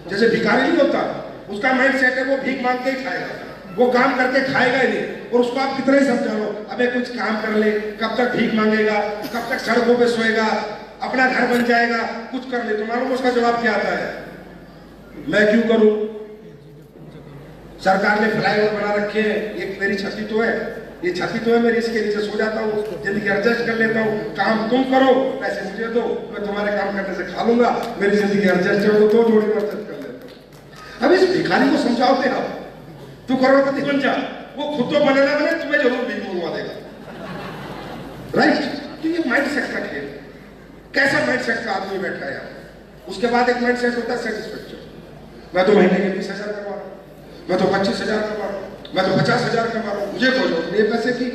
जैसे भिखारी नहीं होता, उसका माइंडसेट है वो भीख मांग के ही खाएगा, वो काम करके खाएगा ही नहीं। और उसको आप कितना ही समझा लो, अबे कुछ काम कर ले, कब तक भीख मांगेगा, कब तक सड़कों पे सोएगा, अपना घर बन जाएगा, कुछ कर ले। तो मालूम उसका जवाब क्या आता है? मैं क्यों करूं, सरकार ने फ्लाईओवर बना रखे हैं, एक मेरी छती तो है, ये छती तो है मेरी, इसके नीचे सो जाता हूँ, जिंदगी एडजस्ट कर लेता हूँ, काम तुम करो, पैसे मुझे दो, मैं तुम्हारे काम करने से खा लूंगा, मेरी जिंदगी एडजस्ट कर दो, दो जोड़ी में एडजस्ट कर लेता हूँ। अब इस भिखारी को समझाओगे आप, तू करोड़पति बन जा, वो खुद तो बने ना बने, तुम्हें जरूर भीख मंगवा देगा। राइट? तो ये माइंड सेट का खेल, कैसा माइंड सेट का आदमी बैठा है यहाँ। उसके बाद एक माइंड सेट होता है सेटिस्फेक्शन। मैं तो महीने के 20,000 कमा रहा हूँ, मैं तो 25,000 कमा रहा हूँ, मैं तो 50,000 कमा रहा हूँ, मुझे कोई जरूरत नहीं है पैसे की।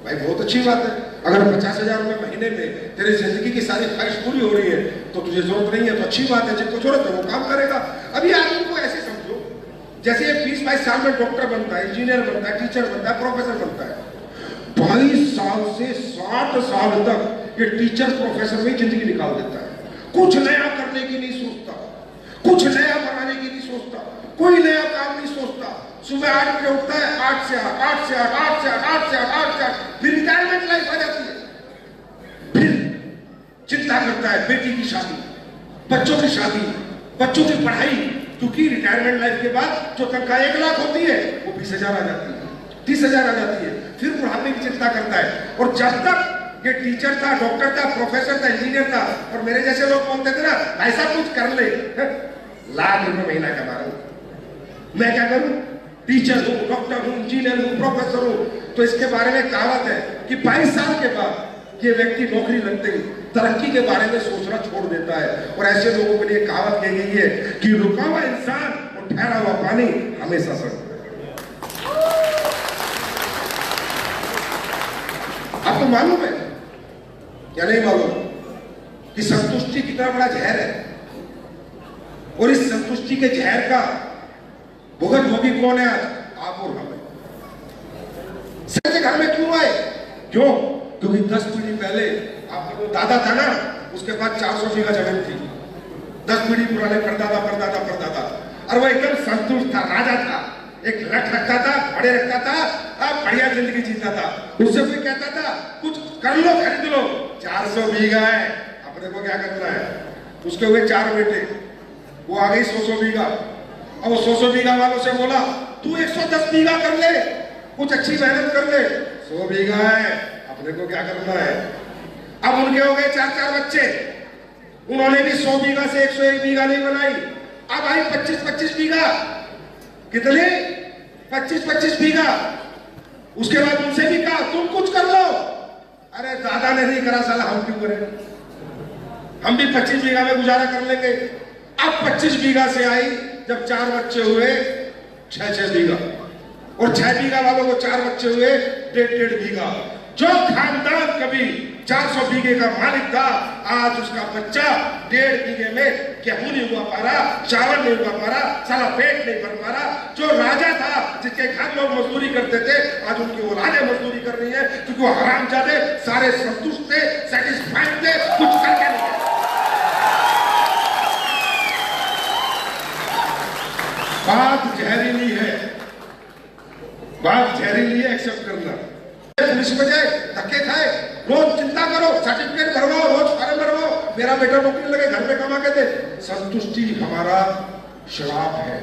भाई बहुत अच्छी बात है, अगर 50,000 रुपए महीने में तेरी जिंदगी की सारी ख्वाहिश पूरी हो रही है तो तुझे जरूरत नहीं है, तो अच्छी बात है। जिसको जरूरत है वो काम करेगा। अभी आदमी को ऐसे समझो जैसे 20-22 साल में डॉक्टर बनता है, इंजीनियर बनता है, टीचर बनता है, प्रोफेसर बनता है। 22 साल से 60 साल तक ये टीचर प्रोफेसर में जिंदगी निकाल देता है। कुछ नया करने की नहीं सोचता, कुछ नया बनाने की नहीं सोचता, कोई नया काम नहीं सोचता। सुबह 8 बजे उठता है, 8 से 8, 8 से 8, 8 से 8, 8 से 8, 8 से 8, फिर रिटायरमेंट लाइफ आ जाती है। फिर चिंता करता है बेटी की शादी, बच्चों की शादी, बच्चों की पढ़ाई, क्योंकि रिटायरमेंट लाइफ के बाद जो तनख्वाह 1 लाख होती है वो 20,000 आ जाती है, 30,000 आ जाती है। फिर बुढ़ापे की चिंता करता है। और जब तक ये टीचर था, डॉक्टर था, प्रोफेसर था, इंजीनियर था, और मेरे जैसे लोग बोलते थे ना ऐसा कुछ कर ले, लाख रुपए महीना कमा रहा हूं, मैं क्या करूं, टीचर हूं, डॉक्टर हूं, इंजीनियर हूं, प्रोफेसर हूं। तो इसके बारे में कहावत है कि 22 साल के बाद ये व्यक्ति नौकरी लगते ही तरक्की के बारे में सोचना छोड़ देता है। और ऐसे लोगों के लिए कहावत कही गई है कि रुका हुआ इंसान और ठहरा हुआ पानी हमेशा सड़। आपको मालूम है या नहीं मालूम कि संतुष्टि कितना बड़ा जहर है, और इस संतुष्टि के जहर का भुगत भोगी कौन है आज? आप और हम। घर में क्यों आए? क्यों? क्योंकि 10 पीढ़ी पहले आपका जो दादा था ना, उसके पास 400 बीघा जमीन थी। 10 पीढ़ी पुराने परदादा परदादा परदादा, और वो एकदम संतुष्ट था, राजा था, एक लठ रखता था, बड़े रखता था, अब बढ़िया जिंदगी जीता था। उससे कोई कहता था कुछ कर लो, खरीद लो, 400 बीघा है, अपने को क्या करना है। उसके हुए 4 बेटे, वो आ गई 100 बीघा। अब वो 100 बीघा वालों से बोला तू 110 बीघा कर ले, कुछ अच्छी मेहनत कर ले, 100 बीघा है, अपने को क्या करना है। अब उनके हो गए 4-4 बच्चे, उन्होंने भी 100 बीघा से 101 बीघा नहीं बनाई। अब आई 25-25 बीघा, कितने? 25-25 बीघा। उसके बाद उनसे भी कहा तुम कुछ कर लो। अरे दादा ने नहीं करा, साला हम क्यों करें, हम भी 25 बीघा में गुजारा कर लेंगे। अब 25 बीघा से आई, जब 4 बच्चे हुए 6-6 बीघा, और 6 बीघा वालों को 4 बच्चे हुए 1.5 बीघा। जो खानदान कभी 400 बीघे का मालिक था, आज उसका बच्चा 1.5 बीघे में गेहूं नहीं उगा पा रहा, चावल नहीं उगा पा रहा, साला पेट नहीं भर पा रहा। जो राजा था, जिसके घर लोग मजदूरी करते थे, आज उनकी औलादें मजदूरी कर रही है, क्योंकि वो हरामजादे सारे संतुष्ट थे, सेटिस्फाइड थे, कुछ करके नहीं। बात जहरीली है, बात जहरीली है, एक्सेप्ट करना। पुलिस में जाए, धक्के खाए, रोज चिंता करो, सर्टिफिकेट भरवाओ, रोज फॉर्म भरवाओ, मेरा बेटा नौकरी लगे, घर में कमा के दे। संतुष्टि हमारा श्राप है,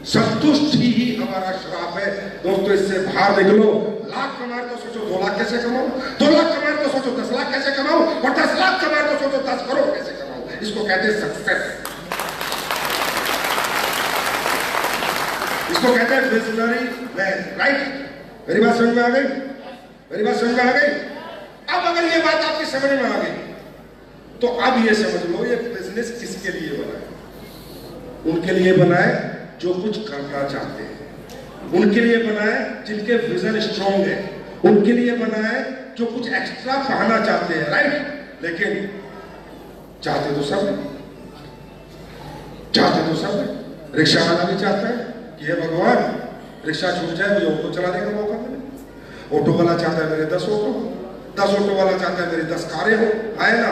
संतुष्टि ही हमारा श्राप है। दोस्तों इससे बाहर निकलो, लाख कमा रहे तो सोचो 2 लाख कैसे कमाओ, 2 लाख कमा रहे तो सोचो 10 लाख कैसे कमाओ, और 10 लाख कमा रहे तो सोचो 10 करोड़ कैसे कमाओ। इसको कहते हैं सक्सेस, इसको कहते हैं विजनरी मैन, राइट। मेरी बात समझ में आ गई? मेरी बात समझ में आ गई? अब अगर ये बात आपकी समझ में आ गई तो अब ये समझ लो ये बिजनेस किसके लिए बना है। उनके लिए बना है जो कुछ करना चाहते हैं, उनके लिए बना है जिनके विजन स्ट्रॉन्ग है, उनके लिए बना है जो कुछ एक्स्ट्रा पाना चाहते हैं, राइट। लेकिन चाहते तो सब है। रिक्शा वाला भी चाहता है कि हे भगवान रिक्शा छूट जाए, मुझे ऑटो चलाने का मौका मिले। ऑटो वाला चाहता है मेरे 10 ऑटो, 10 ऑटो वाला चाहता है मेरी 10 कारें हो, आए ना।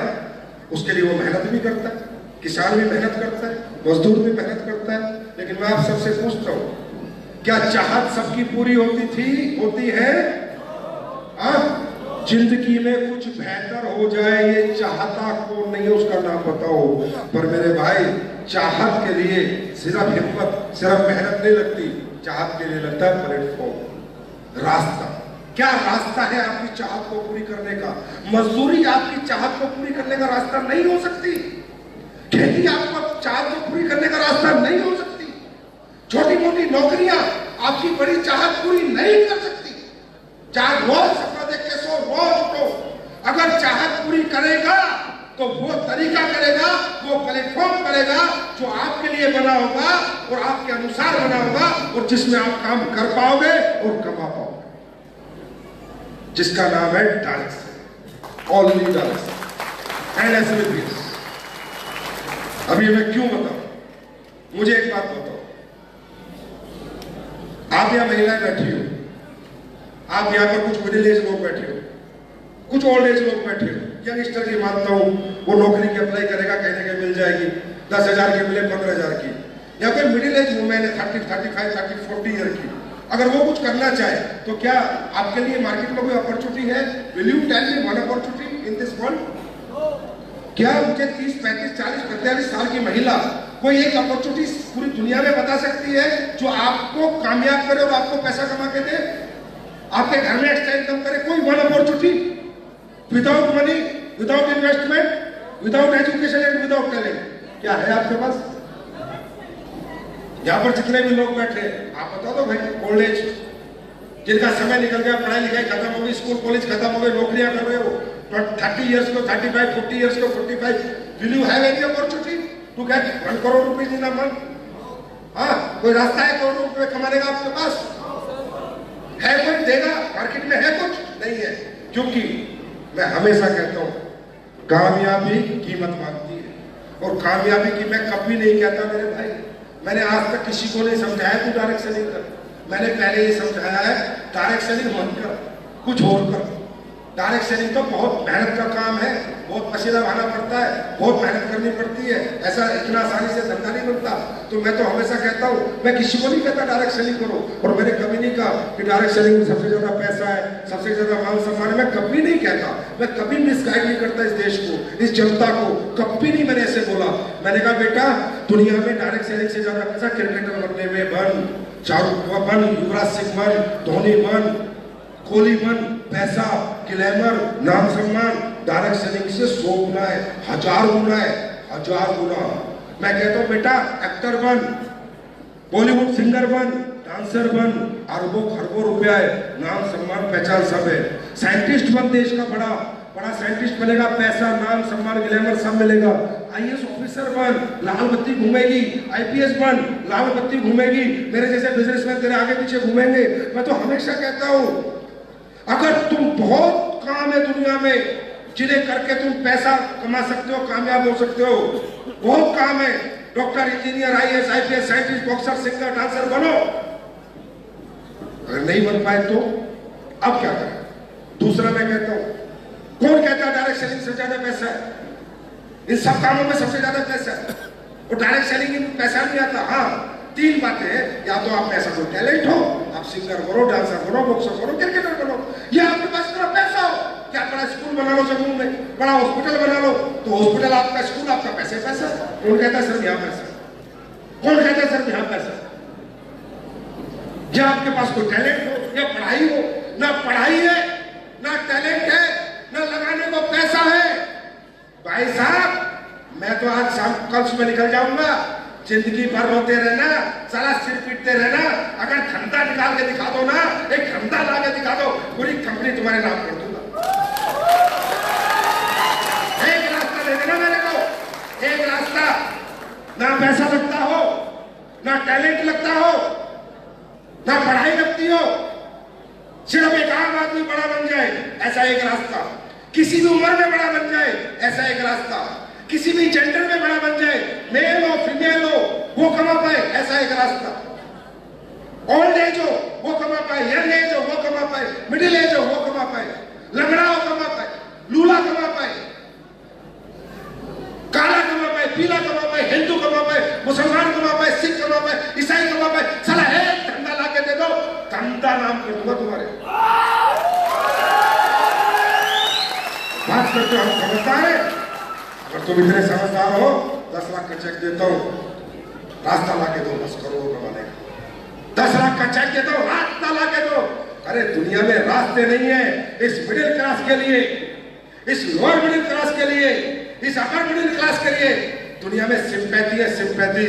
उसके लिए वो मेहनत भी करता है, किसान भी मेहनत करता है, मजदूर भी मेहनत करता है। लेकिन मैं आप सबसे पूछता हूं, क्या चाहत सबकी पूरी होती है? जिंदगी में कुछ बेहतर हो जाए ये चाहता कौन नहीं है, उसका नाम बताओ। पर मेरे भाई चाहत के लिए सिर्फ हिम्मत, सिर्फ मेहनत नहीं लगती, चाहत के लिए लगता है प्लेटफॉर्म, रास्ता। क्या रास्ता है आपकी चाहत को पूरी करने का? मजदूरी आपकी चाहत को पूरी करने का रास्ता नहीं हो सकती, खेती आपको चाहत को पूरी करने का रास्ता नहीं हो सकती, छोटी मोटी नौकरियां आपकी बड़ी चाहत पूरी नहीं कर सकती। चाहे रोज सपना देख के सो, रोज उठो, अगर चाहत पूरी करेगा तो वो तरीका करेगा, वो प्लेटफॉर्म करेगा जो आपके लिए बना होगा और आपके अनुसार बना होगा और जिसमें आप काम कर पाओगे और कमा पाओगे, जिसका नाम है direction, only direction and SMPS. अभी मैं क्यों बताऊं? मुझे एक बात बताओ, आप यहां महिलाएं बैठी हो, आप यहां पर कुछ मिडिल एज लोग बैठे हो, कुछ ओल्ड एज लोग बैठे हो, यंगस्टर की मानता हूं वो नौकरी की अप्लाई करेगा, कहने के मिल जाएगी, 10,000 की मिले 15,000 की, या फिर मिडिल एज वुमेन है 30, 35, 30, 40 ईयर की, अगर वो कुछ करना चाहे तो क्या आपके लिए मार्केट में कोई अपॉर्चुनिटी है? Will you tell me one opportunity in this world? क्या मुझे 30, 35, 40, 45 साल की महिला कोई एक अपॉर्चुनिटी पूरी दुनिया में बता सकती है जो आपको कामयाब करे और आपको पैसा कमा के दे, आपके घर में एक्स्ट्रा इनकम करे? कोई one opportunity without money, without investment, without education and without talent, क्या है आपके पास? यहां पर जितने भी लोग बैठे आप बता दो भाई, ओल्ड एज जिनका समय निकल गया, पढ़ाई लिखाई खत्म हो गई, स्कूल कॉलेज खत्म हो गए, नौकरियां कर रहे हो, 30 इयर्स को 35, 40 इयर्स को 45, will you have any opportunity to get 1 crore rupees in a month? कोई रास्ता है करोड़ रुपए कमाने का आपके पास? है कोई देगा? मार्केट में है कुछ? नहीं है। क्योंकि मैं हमेशा कहता हूं कामयाबी कीमत मांगती है, और कामयाबी की मैं कभी नहीं कहता मेरे भाई, मैंने आज तक किसी को नहीं समझाया तू डायरेक्ट सेलिंग कर, मैंने पहले ये समझाया है डायरेक्ट सेलिंग मत कर, कुछ और कर। डायरेक्ट सेलिंग तो बहुत मेहनत का काम है, बहुत पसीना बहाना पड़ता है, बहुत मेहनत करनी पड़ती है, ऐसा इतना आसानी से धंधा नहीं बनता। तो मैं तो हमेशा कहता हूँ, मैं किसी को नहीं कहता डायरेक्ट सेलिंग करो, और मैंने कभी नहीं कहा कि डायरेक्ट सेलिंग में सबसे ज्यादा पैसा है, सबसे ज्यादा मान सम्मान है, मैं कभी नहीं कहता, मैं कभी मिसगाइड नहीं करता इस देश को, इस जनता को, कभी नहीं मैंने ऐसे बोला। मैंने कहा बेटा दुनिया में डायरेक्ट सेलिंग से ज्यादा पैसा क्रिकेटर बनने में बन, शाहरुख बन, युवराज सिंह बन, धोनी बन, कोहली बन, पैसा, ग्लैमर, नाम सम्मान डायरेक्ट सेलिंग से 100 गुना है, 1000 गुना है, 1000 गुना। मैं कहता हूं बेटा एक्टर बन, बॉलीवुड सिंगर बन, डांसर बन, अरबों खरबों रुपया है, नाम सम्मान पहचान सब है। साइंटिस्ट बन, देश का बड़ा बड़ा साइंटिस्ट बनेगा, पैसा, नाम सम्मान, ग्लैमर सब मिलेगा। आईएएस ऑफिसर बन, लाल बत्ती घूमेगी, आईपीएस बन, लाल बत्ती घूमेगी, मेरे जैसे बिजनेसमैन तेरे आगे पीछे घूमेंगे। मैं तो हमेशा कहता हूं अगर तुम बहुत काम है दुनिया में जिन्हें करके तुम पैसा कमा सकते हो, कामयाब हो सकते हो, बहुत काम है, doctor, engineer, IAS, IPS, scientist, boxer, singer, dancer बनो। अगर नहीं बन पाए तो अब क्या करें? दूसरा मैं कहता हूं, कौन कहता है डायरेक्ट सेलिंग से ज्यादा पैसा है? इन सब कामों में सबसे ज्यादा पैसा है, और डायरेक्ट सेलिंग में पैसा नहीं आता। हाँ, 3 बातें, या तो आप में ऐसा कोई टैलेंट हो, आप सिंगर बनो, डांसर बनो, बॉक्सर बनो, क्रिकेटर बनो, या आपके पास इतना पैसा हो कि आप बड़ा स्कूल बना लो जम्मू में, बड़ा हॉस्पिटल बना लो, तो हॉस्पिटल आपका, स्कूल आपका, पैसे पैसा। कौन कहता है सर यहाँ पैसा? कौन कहता है सर यहाँ पैसा? या आपके पास कोई टैलेंट हो, या पढ़ाई हो, ना पढ़ाई है, ना टैलेंट है, ना लगाने को पैसा है। भाई साहब, मैं तो आज शाम कल सुबह निकल जाऊंगा, जिंदगी भर रोते रहना, सारा सिर पीटते रहना। अगर धंधा निकाल के दिखा दो ना, एक धंधा ला के दिखा दो, पूरी कंपनी तुम्हारे नाम कर दूंगा। एक रास्ता दे देना मेरे को, एक रास्ता। ना पैसा लगता हो, ना टैलेंट लगता हो, ना पढ़ाई लगती हो, सिर्फ एक आम आदमी बड़ा बन जाए, ऐसा एक रास्ता। किसी भी उम्र में बड़ा बन जाए, ऐसा एक रास्ता। किसी भी जेंडर में बड़ा बन जाए, मेल हो फीमेल हो, वो कमा पाए, ऐसा एक रास्ता। ओल्ड एज हो वो कमा पाए, यंग एज हो वो कमा पाए, मिडिल एज हो वो कमा पाए, लंगड़ा हो कमा पाए, लूला कमा पाए, काला कमा पाए, पीला कमा पाए, हिंदू कमा पाए, मुसलमान कमा पाए, सिख कमा पाए, ईसाई कमा पाए। साला एक धंधा ला के दे दो, धंधा नाम कर दूंगा तुम्हारे। बात करते हो हम समझदार है। अगर तुम इतने समझदार हो, 10 लाख का चेक देता हूं, रास्ता ला के दो, बस करोड़ कमाने का। 10 लाख का चेक देता हूं, रास्ता ला के दो। अरे दुनिया में रास्ते नहीं है इस मिडिल क्लास के लिए, इस लोअर मिडिल क्लास के लिए, इस अपर मिडिल क्लास के लिए। दुनिया में सिंपैथी है, सिंपैथी।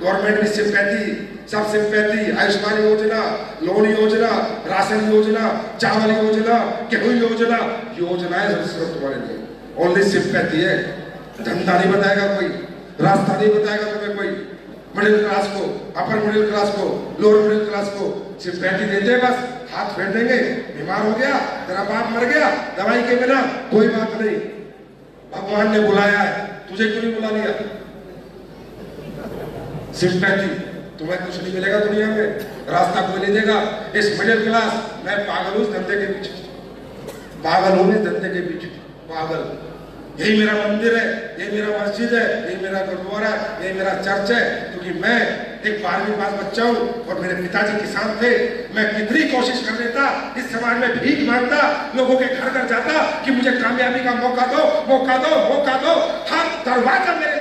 गवर्नमेंट भी सिंपैथी, सब सिंपैथी। आयुष्मान योजना, लोन योजना, राशन योजना, चावल योजना, गेहूं योजना, योजनाएं सिर्फ तुम्हारे लिए। ओनली सिंपैथी है। धंधा नहीं बताएगा कोई, रास्ता नहीं बताएगा तुम्हें कोई। मिडिल क्लास को, अपर मिडिल क्लास को, लोअर मिडिल क्लास को सिंपैथी देते, बस हाथ फेर देंगे। बीमार हो गया, तेरा बाप मर गया, दवाई के बिना कोई बात नहीं, भगवान ने बुलाया है, तुझे क्यों नहीं बुला लिया? सिंपैथी। तुम्हें कुछ नहीं मिलेगा दुनिया में, रास्ता कोई नहीं देगा। इस मिडिल क्लास, मैं पागल हूं इस धंधे के पीछे, पागल हूं इस धंधे के पीछे, पागल। यही मेरा मंदिर है, यही मेरा मस्जिद है, यही मेरा गुरुद्वारा है, यही मेरा चर्च है। क्योंकि मैं एक 12वीं पास बच्चा हूं और मेरे पिताजी किसान थे। मैं कितनी कोशिश कर लेता, इस समाज में भीख मांगता, लोगों के घर घर जाता कि मुझे कामयाबी का मौका दो, मौका दो, मौका दो। हर दरवाजा मेरे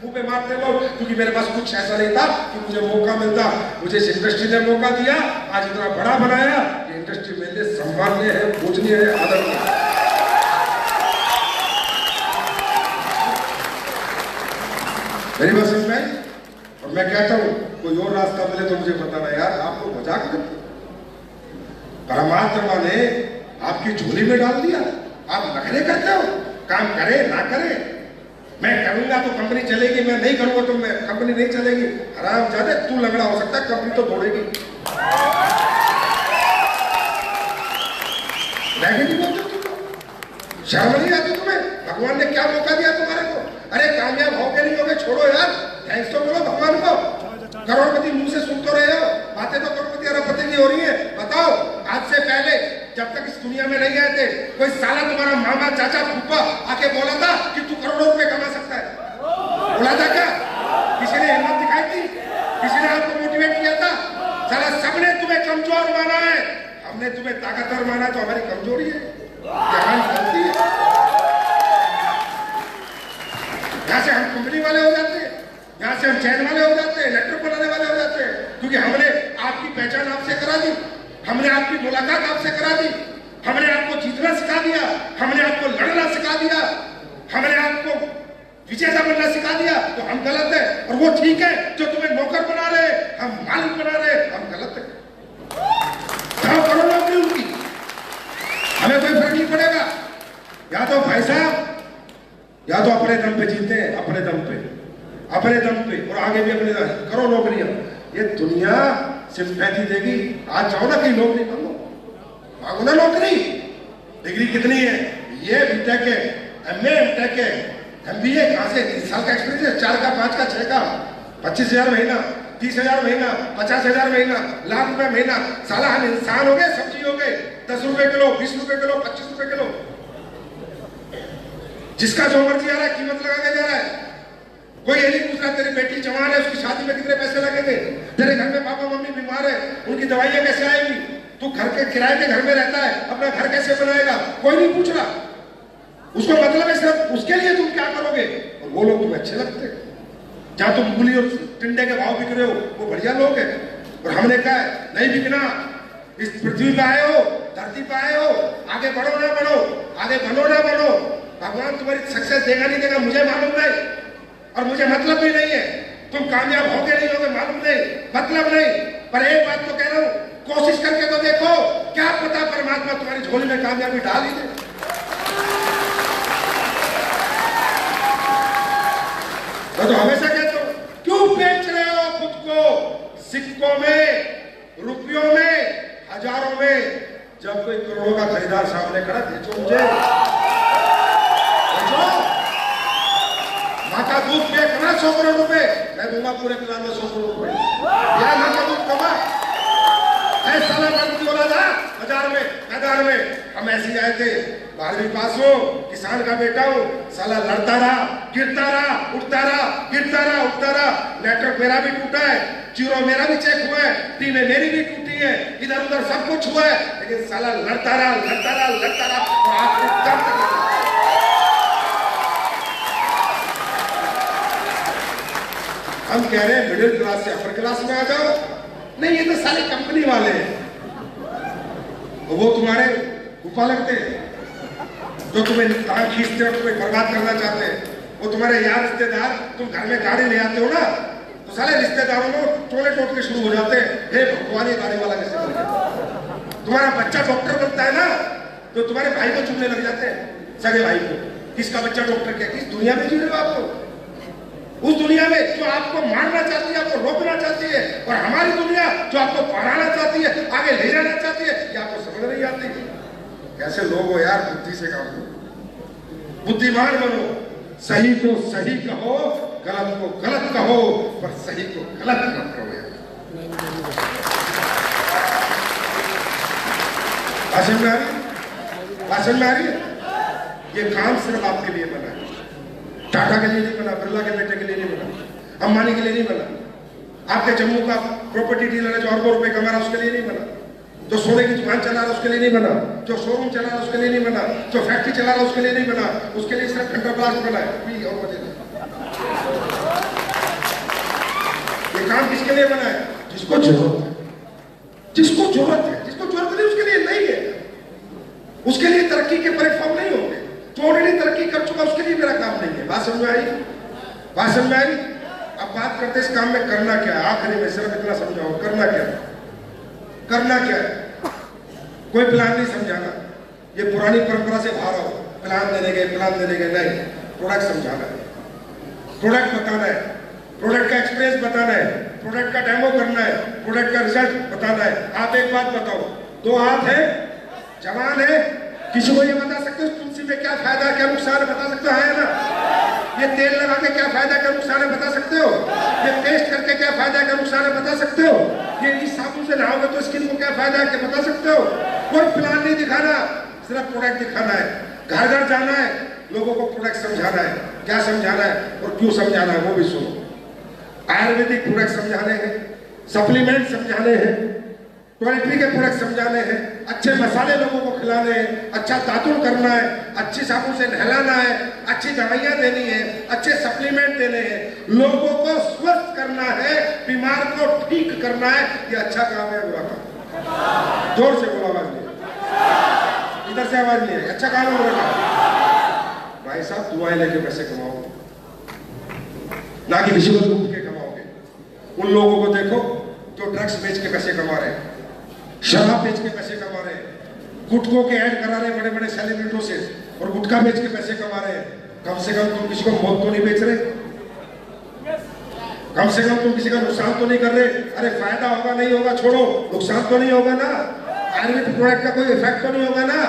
मुंह पे मारते लोग, क्योंकि मेरे पास कुछ ऐसा नहीं था कि मुझे मौका मिलता। मुझे इस इंडस्ट्री ने मौका दिया, आज इतना बड़ा बनाया। ये इंडस्ट्री मेरे लिए सम्माननीय है, पूजनीय है, आदरणीय है। मेरी बात समझ में? और मैं कहता हूं, कोई और रास्ता मिले तो मुझे बताना यार। आप लोग मजाक करते, परमात्मा ने आपकी झोली में डाल दिया, आप नखरे करते हो। काम करे ना करे, मैं करूंगा तो कंपनी चलेगी, मैं नहीं करूंगा तो मैं कंपनी नहीं चलेगी। हराम जादे, तू लंगड़ा हो सकता है, कंपनी तो दौड़ेगी। शर्म नहीं आती तुम्हें? भगवान ने क्या मौका दिया तुम्हारे को? अरे कामयाब हो के नहीं हो गए, छोड़ो यार, थैंक्स तो बोलो भगवान को। करोड़पति मुंह से सुन तो रहे हो, बातें तो करोड़पति अरबपति की हो रही है। बताओ, आज से पहले जब तक इस दुनिया में नहीं आए थे, कोई साला तुम्हारा मामा, चाचा, फूफा आके बोला था कि तू करोड़ों रुपए कमा सकता है? बोला था क्या? किसी ने हिम्मत दिखाई थी? किसी ने आपको मोटिवेट किया था? साला सबने तुम्हें कमजोर माना है, हमने तुम्हें ताकतवर माना, तो हमारी कमजोरी है, हमारी गलती है। यहाँ से हम कंपनी वाले हो जाते हैं, यहाँ से हम चैन वाले हो जाते हैं, लेटर बनाने वाले हो जाते हैं, क्योंकि हमने आपकी पहचान आपसे करा दी, हमने आपकी मुलाकात आपसे करा दी, हमने आपको जीतना सिखा दिया, हमने आपको लड़ना सिखा दिया, हमने आपको विजेता बनना सिखा दिया। तो हम गलत है और वो ठीक है जो तुम्हें नौकर बना रहे, हम मालिक बना रहे, हम गलत है। जाओ करो नौकरी उनकी, हमें कोई फर्क नहीं पड़ेगा। या तो भाई साहब, या तो अपने दम पे जीते हैं, अपने दम पे, अपने दम पे, और आगे भी अपने दम करो नौकरियां। ये दुनिया सिंपैथी देगी। आज जाओ ना कहीं नौकरी मांगो, मांगो ना नौकरी। डिग्री कितनी है? ये बीटेक है, एमए, एमटेक है, एमबीए। कहां से? 30 साल का एक्सपीरियंस है, 4 का, 5 का, 6 का, 25,000 महीना, 30,000 महीना, 50,000 महीना, लाख रुपए महीना। साला हम इंसान हो गए, सब्जी हो गए, 10 रुपए किलो, 20 रुपए किलो, 25 रुपए किलो। जिसका जो मर्जी आ रहा है कीमत लगा के जा रहा है। कोई ये नहीं पूछ रहा तेरी बेटी जवान है, उसकी शादी में कितने पैसे लगेंगे, तेरे घर में पापा मम्मी बीमार है, उनकी दवाइयां कैसे आएंगी, तू घर के किराए के घर में रहता है, अपना घर कैसे बनाएगा, कोई नहीं पूछ रहा। उसको मतलब है सिर्फ उसके लिए तुम क्या करोगे। और वो लोग तुम्हें अच्छे लगते हैं, जहां तुम मूली और टिंडे के भाव बिक रहे हो, वो बढ़िया लोग हैं। और हमने कहा नहीं बिकना, इस पृथ्वी पे आए हो, धरती पे आए हो, आगे बढ़ो ना बढ़ो, आगे बनो ना बनो, भगवान तुम्हारी सक्सेस देगा नहीं देगा मुझे मालूम नहीं, और मुझे मतलब भी नहीं है, तुम कामयाब होगे नहीं होगे मालूम नहीं, मतलब नहीं, पर एक बात तो कह रहा हूं, कोशिश करके तो देखो, क्या पता परमात्मा तुम्हारी झोली में कामयाबी डाल ही दे। मैं तो हमेशा कहता हूं, क्यों बेच रहे हो खुद को सिक्कों में, रुपयों में, हजारों में, जब कोई करोड़ों का खरीदार सामने खड़ा, बेचो मुझे, बेचो। माँ का दूध पे कमा 100 करोड़ रुपए, मैं दूंगा पूरे प्लान में 100 करोड़ रुपए, या माँ का दूध कमा। ऐसा बोला था बाजार में, मैदान में, हम ऐसे आए थे, 12वीं पास हो, किसान का बेटा हो, साला लड़ता रहा, गिरता रहा, उठता रहा, गिरता रहा, उठता रहा, नेटवर्क मेरा भी टूटा है, जीरो मेरा भी चेक हुआ है, टीमें मेरी भी टूटी है, इधर उधर सब कुछ हुआ है, लेकिन साला लड़ता रहा, लड़ता रहा, लड़ता रहा, और आखिर कब तक। हम कह रहे हैं मिडिल क्लास से अपर क्लास में आ जाओ, नहीं, ये तो सारे कंपनी वाले हैं, वो तुम्हारे गुफा लगते हैं, जो तुम्हें टांग खींचते हो, तुम्हें बर्बाद करना चाहते हैं, वो तुम्हारे यार रिश्तेदार, तुम घर में गाड़ी ले आते हो ना, तो सारे रिश्तेदारों में टोले टोट के शुरू हो जाते हैं, हे भगवान ये गाड़ी वाला कैसे बन गया। तुम्हारा बच्चा डॉक्टर बनता है ना, तो तुम्हारे भाई को चुनने लग जाते हैं, सगे भाई को, किसका बच्चा डॉक्टर, क्या किस दुनिया में जी रहे हो आप लोग, उस दुनिया में जो आपको मारना चाहती है, आपको रोकना चाहती है, और हमारी दुनिया जो आपको पढ़ाना चाहती है, आगे ले जाना चाहती है, ये आपको समझ नहीं आती। कैसे लोग हो यार, बुद्धि से काम करो, बुद्धिमान बनो, सही को सही कहो, गलत को गलत कहो, पर सही को गलत मत कहो यार। भाषण में आ रही, भाषण में आ रही है, ये काम सिर्फ आपके लिए बना है, टाटा के लिए नहीं बना, बिरला के बेटे के लिए नहीं बना, अंबानी के लिए नहीं बना, आपके जम्मू का प्रॉपर्टी डीलर है जो अरबों रुपए कमा रहा उसके लिए नहीं बना, जो सोने की दुकान चला रहा उसके लिए नहीं बना, जो शोरूम चला रहा उसके लिए नहीं बना, जो फैक्ट्री चला रहा उसके लिए नहीं बना, उसके लिए सिर्फ घंटा ब्लास्ट बना है। और वजह ये काम किसके लिए बना है, जिसको जरूरत है, जिसको जरूरत है, जिसको जरूरत नहीं उसके लिए नहीं है, उसके लिए तरक्की के प्लेटफॉर्म नहीं होंगे, जो ऑलरेडी तरक्की कर चुका उसके लिए मेरा काम नहीं है। बात समझ में आई, बात समझ में आई। अब बात करते इस काम में करना क्या है, आखिरी में सिर्फ इतना समझाओ, करना क्या है, करना क्या है, कोई प्लान नहीं समझाना, ये पुरानी परंपरा से बाहर आओ, प्लान देने के, प्लान देने के नहीं, प्रोडक्ट समझाना है, प्रोडक्ट बताना है, प्रोडक्ट का एक्सपीरियंस बताना है, प्रोडक्ट का डेमो करना है, प्रोडक्ट का रिजल्ट बताना है। आप एक बात बताओ, 2 हाथ है, जवान है, किसी को ये बता सकते हो तुलसी में क्या फायदा क्या नुकसान है, बता सकते हो, है ना, ये तेल लगा के क्या फायदा क्या नुकसान है बता सकते हो, ये पेस्ट करके क्या फायदा क्या नुकसान है बता सकते हो, ये इस साबुन से नहाओगे तो स्किन को क्या फायदा है क्या बता सकते हो। कोई प्लान नहीं दिखाना, सिर्फ प्रोडक्ट दिखाना है, घर घर जाना है, लोगों को प्रोडक्ट समझाना है, क्या समझाना है और क्यों समझाना है वो भी सुनो। आयुर्वेदिक प्रोडक्ट समझाने हैं, सप्लीमेंट समझाने हैं, टॉयलेटरी के प्रोडक्ट समझाने हैं, अच्छे मसाले लोगों को खिलाने हैं, अच्छा दातुन करना है, अच्छी साबुन से नहलाना है, अच्छी दवाइयां देनी है, अच्छे सप्लीमेंट देने हैं, लोगों को स्वस्थ करना है, बीमार को ठीक करना है। ये अच्छा काम है, बुरा काम? जोर से बोला, आवाज नहीं, इधर से आवाज नहीं है। अच्छा काम है, बुरा काम? भाई साहब दुआएं लेके पैसे कमाओगे, ना कि विजुअल रूप के कमाओगे। उन लोगों को देखो जो ड्रग्स बेच के पैसे कमा रहे हैं, शराब बेच के पैसे कमा रहे हैं, गुटखों के ऐड करा रहे बड़े बड़े सेलिब्रिटियों से और गुटखा बेच के पैसे कमा रहे हैं। कम से कम तुम किसी को मौत तो नहीं बेच रहे, कम से कम तुम किसी का नुकसान तो नहीं कर रहे। अरे फायदा होगा नहीं होगा छोड़ो, नुकसान तो नहीं होगा ना, आयुर्वेदिक प्रोडक्ट का कोई इफेक्ट तो नहीं होगा ना,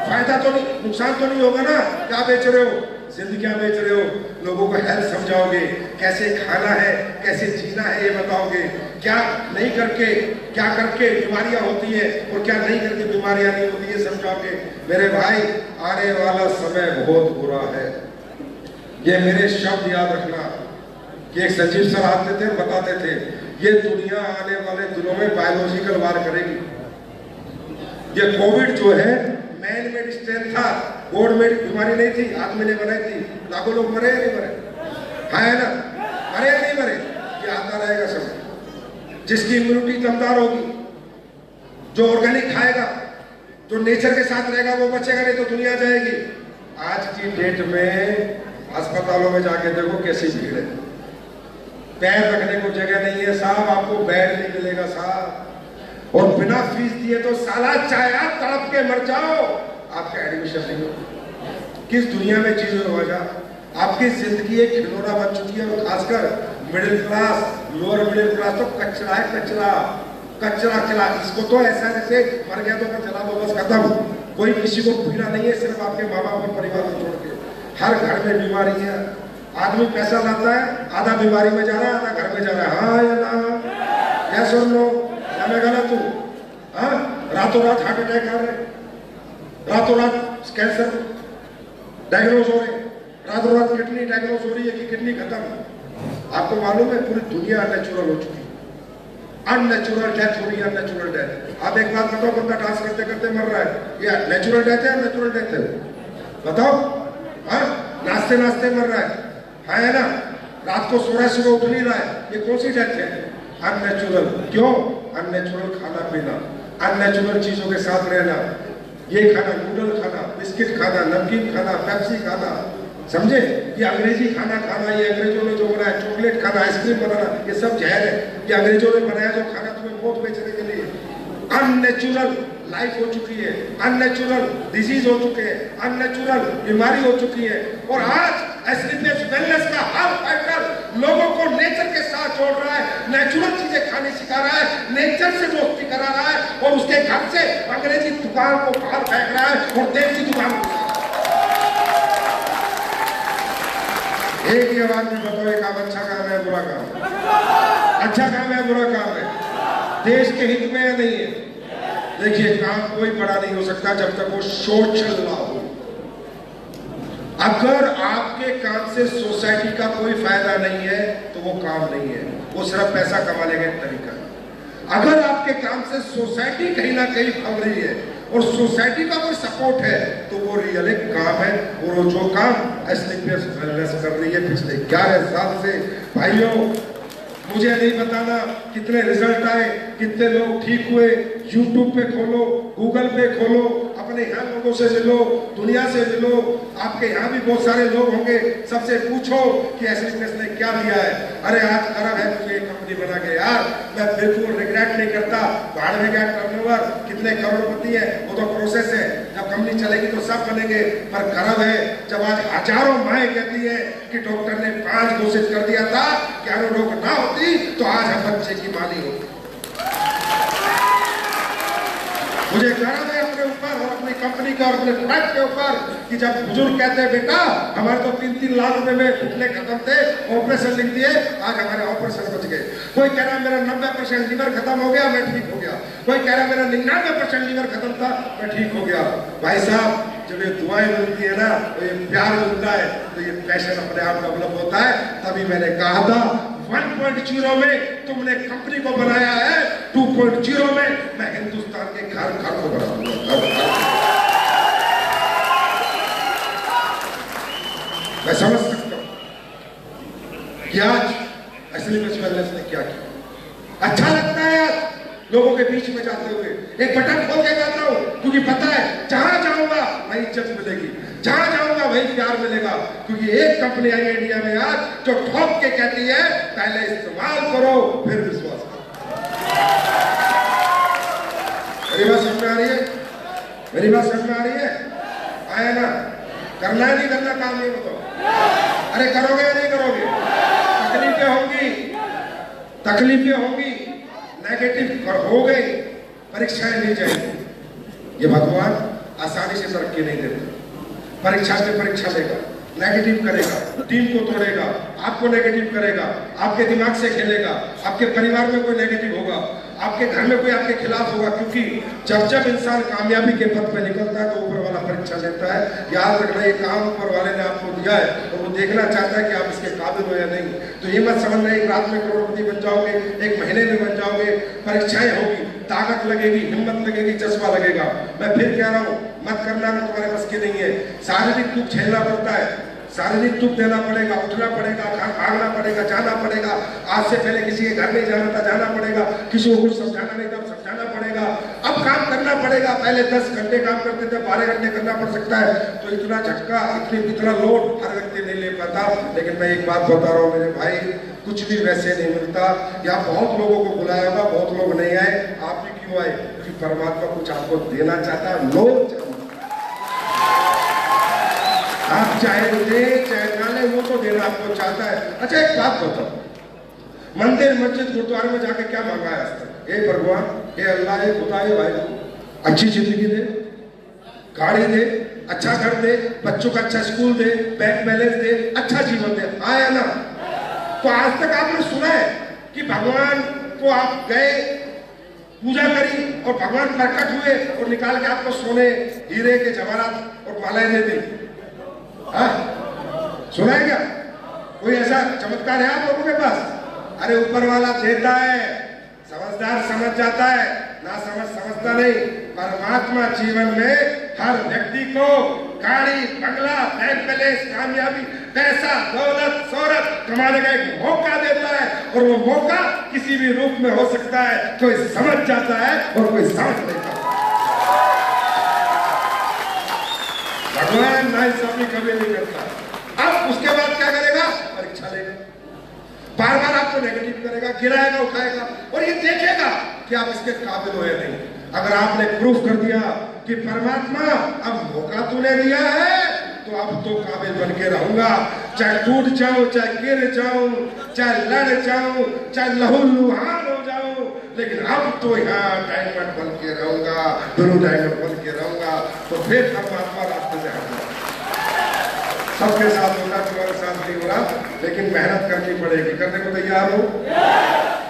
फायदा तो नहीं, नुकसान तो नहीं होगा ना। क्या बेच रहे हो, जिंदगी बेच रहे हो। लोगों को हेल्थ समझाओगे, कैसे खाना है, कैसे जीना है ये बताओगे, क्या नहीं करके क्या करके बीमारियां होती है और क्या नहीं करके बीमारियां नहीं होती ये समझाओगे। मेरे भाई आने वाला समय बहुत बुरा है, ये मेरे शब्द याद रखना कि एक संजीव सर आते थे बताते थे ये दुनिया आने वाले दिनों में बायोलॉजिकल वार करेगी। ये कोविड जो है मैन मेड स्ट्रेन था, गॉड मेड बीमारी नहीं थी, आदमी ने बनाई थी। लाखों लोग मरे या नहीं मरे, है ना, मरे या नहीं मरे, ये आता रहेगा समय। जिसकी इम्यूनिटी दमदार होगी जो ऑर्गेनिक खाएगा, जो नेचर के साथ रहेगा वो बचेगा, नहीं तो दुनिया जाएगी। आज की डेट में अस्पतालों में जाके देखो कैसी भीड़ है, पैर रखने को जगह नहीं है साहब, आपको बेड नहीं मिलेगा साहब, और बिना फीस दिए तो साला चाहे आप तड़प के मर जाओ, आपका एडमिशन नहीं हो। किस दुनिया में चीजें हो जा, आपकी जिंदगी एक खिलौना बन चुकी है, और खासकर middle class, lower middle class तो कचरा है, कचरा कचरा क्लास। इसको तो ऐसा जैसे मर गया तो मैं चला दो बस खत्म, कोई किसी को पीड़ा नहीं है, सिर्फ आपके माँ बाप और परिवार को छोड़ के। हर घर में बीमारी है, आदमी पैसा लाता है, आधा बीमारी में जा रहा है, आधा घर में जा रहा है। हाँ या ना, क्या सुन लो, क्या मैं गलत हूँ? हाँ, रातों रात हार्ट अटैक आ रहे, रातों रात कैंसर डायग्नोज हो रहे, रातों रात किडनी डायग्नोज हो रही है कि किडनी खत्म। आपको मालूम है पूरी दुनिया अननेचुरल हो चुकी है, अननेचुरल डेथ हो रही है, अननेचुरल डेथ। आप एक बात बताओ, बंदा डांस करते करते मर रहा है, ये नेचुरल डेथ है, नेचुरल डेथ है? बताओ। हाँ, नाचते नाचते मर रहा है ना? रात को सो रहा है, सुबह उठ नहीं रहा है, ये कौन सी डेथ है? अननेचुरल। क्यों? अननेचुरल खाना पीना, अननेचुरल चीजों के साथ रहना, ये खाना, नूडल खाना, बिस्किट खाना, नमकीन खाना, पेप्सी खाना, समझे? ये अंग्रेजी खाना खाना, ये अंग्रेजों ने जो बनाया, चॉकलेट खाना, आइसक्रीम बनाना, ये सब जहर है। ये अंग्रेजों ने बनाया जो खाना तुम्हें मौत बेचने के लिए। अननेचुरल लाइफ हो चुकी है, अननेचुरल डिजीज हो चुके हैं, अननेचुरल बीमारी हो चुकी है। और आज एसलीपीएस वेलनेस का हाल फैक्टर लोगों को नेचर के साथ जोड़ रहा है, नेचुरल चीजें खाने सिखा रहा है, नेचर से दोस्ती करा रहा है, और उसके घर से अंग्रेजी दुकान को बाहर फेंक रहा है और देसी दुकान को। एक ही आवाज में बताओ, एक काम अच्छा काम है, बुरा काम है? अच्छा काम है, बुरा काम है? देश के हित में या नहीं है? देखिए, काम कोई बड़ा नहीं हो सकता जब तक वो सोशल ना हो। अगर आपके काम से सोसाइटी का कोई फायदा नहीं है तो वो काम नहीं है, वो सिर्फ पैसा कमाने का तरीका है। अगर आपके काम से सोसाइटी कहीं ना कहीं फल रही है और सोसाइटी का कोई सपोर्ट है तो वो रियल एक काम है। और जो काम एसलीपीएस वेलनेस कर रही है पिछले 11 साल से, भाइयों मुझे नहीं बताना कितने रिजल्ट आए, कितने लोग ठीक हुए। यूट्यूब पे खोलो, गूगल पे खोलो, अपने यहाँ लोगों से मिलो, दुनिया से मिलो, आपके यहाँ भी बहुत सारे लोग होंगे, सबसे पूछो कि एसलीपीएस ने क्या दिया है। अरे आज खराब है मुझे एक कंपनी बना के, यार मैं बिल्कुल रिग्रेट नहीं करता, भाड़ में गया टर्नओवर, कितने करोड़पति है, वो तो प्रोसेस है, जब कंपनी चलेगी तो सब बनेंगे। पर खराब है जब आज हजारों माएँ कहती है कि डॉक्टर ने 5 घोषित कर दिया था, 11 लोग ना होती तो आज हम बच्चे की माँ नहीं होती। मुझे गर्व है अपने ऊपर और अपनी कंपनी का और अपने प्रोडक्ट के ऊपर कि जब बुजुर्ग कहते हैं बेटा हमारे तो 3-3 लाख रुपए में घुटने खत्म थे, ऑपरेशन लिख दिए, आज हमारे ऑपरेशन बच गए। कोई कह रहा मेरा 90% लीवर खत्म हो गया, मैं ठीक हो गया। कोई कह रहा मेरा 99% लीवर खत्म था, मैं ठीक हो गया। भाई साहब, जब ये दुआएं मिलती है ना, तो ये प्यार मिलता है, तो ये पैशन अपने आप डेवलप होता है। तभी मैंने कहा था 1.0 में तुमने कंपनी को बनाया है, 2.0 में मैं हिंदुस्तान के घर घर को बनाऊंगा। मैं समझ सकता हूं कि आज एसलीपीएस वेलनेस ने क्या किया। अच्छा लगता है आज लोगों के बीच में जाते हुए, एक बटन खोल के जाता हूं, क्योंकि पता है जहां जाऊंगा वही इज्जत मिलेगी, जहां जाऊंगा वही प्यार मिलेगा। क्योंकि एक कंपनी आई है इंडिया में आज जो ठोक के कहती है पहले इस्तेमाल करो फिर विश्वास करो। मेरी बात समझ में आ रही है? मेरी बात समझ में आ रही है? आया ना? करना है नहीं करना काम, नहीं बताओ। अरे करोगे या नहीं करोगे? तकलीफें होंगी, तकलीफें होंगी, नेगेटिव हो गई, परीक्षाएं ली जाएंगी। ये भगवान आसानी से तरक्की नहीं देते। परीक्षा से परीक्षा लेगा, नेगेटिव करेगा, टीम को तोड़ेगा, आपको नेगेटिव करेगा, आपके दिमाग से खेलेगा, आपके परिवार में कोई नेगेटिव होगा, आपके घर में कोई आपके खिलाफ होगा। क्योंकि जब जब इंसान कामयाबी के पथ पे निकलता है तो ऊपर वाला परीक्षा लेता है। याद रखना, ये काम ऊपर वाले ने आपको दिया है और वो देखना चाहता है कि आप इसके काबिल हो या नहीं। तो ये मत समझना एक रात में करोड़पति बन जाओगे, एक महीने में बन जाओगे। परीक्षाएं होगी, ताकत लगेगी, हिम्मत लगेगी, जज्बा लगेगा। मैं फिर कह रहा हूँ, मत करना में तुम्हारे बस की नहीं है। शारीरिक दुख झेलना पड़ता है, शारीरिक दुख देना पड़ेगा, उठना पड़ेगा, भागना पड़ेगा, जाना पड़ेगा। आज से पहले किसी के घर नहीं जाना था, जाना पड़ेगा। किसी को कुछ समझाना नहीं था, समझाना पड़ेगा। अब काम करना पड़ेगा। पहले 10 घंटे काम करते थे, 12 घंटे करना पड़ सकता है। तो इतना झटका, इतना लोड हर व्यक्ति नहीं ले पाता। लेकिन मैं एक बात बता रहा हूँ मेरे भाई, कुछ भी वैसे नहीं मिलता। यहाँ बहुत लोगों को बुलाया होगा, बहुत लोग नहीं आए। आप भी क्यों आए? क्योंकि परमात्मा कुछ आपको देना चाहता है। लो, आप चाहे दे चाहे ना ले, वो तो देना आपको चाहता है। अच्छा एक बात बताओ, मंदिर मस्जिद गुरुद्वारे में जाके क्या मांगा है आज तक? हे भगवान, हे अल्लाह, हे खुदा, हे भाई, अच्छी जिंदगी दे, गाड़ी दे, अच्छा घर दे, बच्चों का अच्छा स्कूल दे, बैंक बैलेंस दे, अच्छा जीवन दे, आया ना? तो आज तक आपने सुना है कि भगवान को आप गए, पूजा करी और भगवान प्रकट हुए और निकाल के आपको सोने हीरे के जवाहरात और मालाएं दे दी? हाँ, सुना है क्या? कोई ऐसा चमत्कार है आप लोगों के पास? अरे ऊपर वाला देता है, समझदार समझ जाता है, ना समझता नहीं। परमात्मा जीवन में हर व्यक्ति को गाड़ी, बंगला, बैंक बैलेंस, कामयाबी, पैसा, दौलत, शोहरत कमाने का एक मौका देता है। और वो मौका किसी भी रूप में हो सकता है। कोई समझ जाता है और कोई समझ नहीं पाता। भगवान नाइंसाफी कभी नहीं करता। अब उसके बाद क्या करेगा? परीक्षा लेगा, बार बार आपको नेगेटिव करेगा, गिराएगा, उठाएगा और ये देखेगा कि आप इसके काबिल हो या नहीं। अगर आपने प्रूफ कर दिया कि परमात्मा अब मौका तूने दिया है, तो अब तो काबिल बन के रहूंगा। चाहे टूट जाऊं, चाहे गिर जाऊं, चाहे लड़ जाऊं, चाहे लहूलुहान हो जाऊं, लेकिन अब तो यहाँ डायमंड बन के रहूंगा, ब्लू डायमंड बन के रहूंगा। तो फिर परमात्मा रास्ते से हटूंगा। सबके साथ होगा, तुम्हारे साथ नहीं हो रहा, लेकिन मेहनत करनी पड़ेगी। करने को तैयार हो?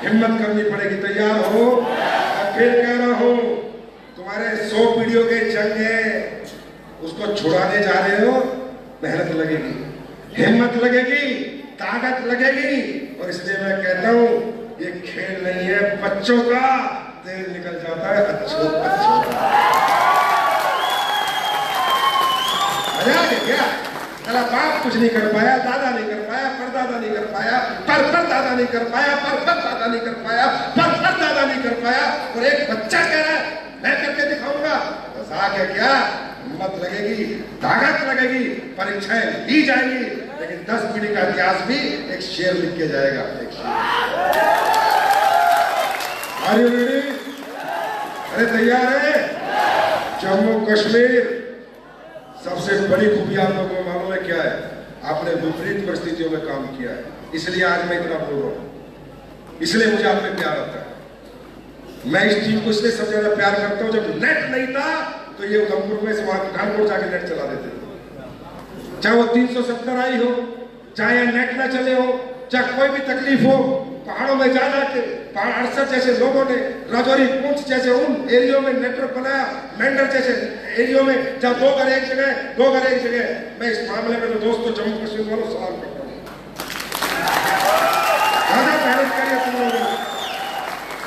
हिम्मत करनी पड़ेगी। तैयार हो? और फिर कह रहा हूं, तुम्हारे 100 पीढ़ियों के जंग है, उसको छुड़ाने जा रहे हो। मेहनत लगेगी, हिम्मत लगेगी, ताकत लगेगी। और इसलिए मैं कहता हूं, ये खेल नहीं है बच्चों का। तेल निकल जाता है अच्छों का। मजा आ गया? चला, बाप कुछ नहीं कर पाया, दादा नहीं कर पाया, परदादा नहीं कर पाया, परदादा नहीं कर पाया, परदादा नहीं कर पाया, परदादा नहीं कर पाया, और एक बच्चा कह रहा है मैं करके दिखाऊंगा। बस आगे क्या? हिम्मत लगेगी, ताकत लगेगी, परीक्षाएं दी जाएंगी, लेकिन 10 पीढ़ी का इतिहास भी एक शेर लिख के जाएगा। एक शेर। अरे तैयार है? जम्मू कश्मीर सबसे बड़ी खूबी आप लोगों को मालूम है क्या है? आपने विपरीत परिस्थितियों में काम किया है, इसलिए आज मैं इतना बोल रहा हूं। इसलिए मुझे आप में प्यार आता है। मैं इस टीम को इसलिए सबसे ज्यादा प्यार करता हूं, जब नेट नहीं था तो ये उधमपुर में से कानपुर जाके नेट चला देते थे। चाहे वो 370 आई हो, चाहे नेट ना चले हो, चाहे कोई भी तकलीफ हो, पहाड़ों में जा जाके पहाड़ 68 जैसे लोगों ने, राजौरी, पुंछ जैसे उन एरियो में नेटवर्क बनाया, मेंढर जैसे एरियो में जब 2 घर एक जगह, 2 घर एक जगह। मैं इस मामले में तो दोस्तों जम्मू कश्मीर वालों सवाल करता हूँ, गजब मेहनत करी है तुम लोगों ने,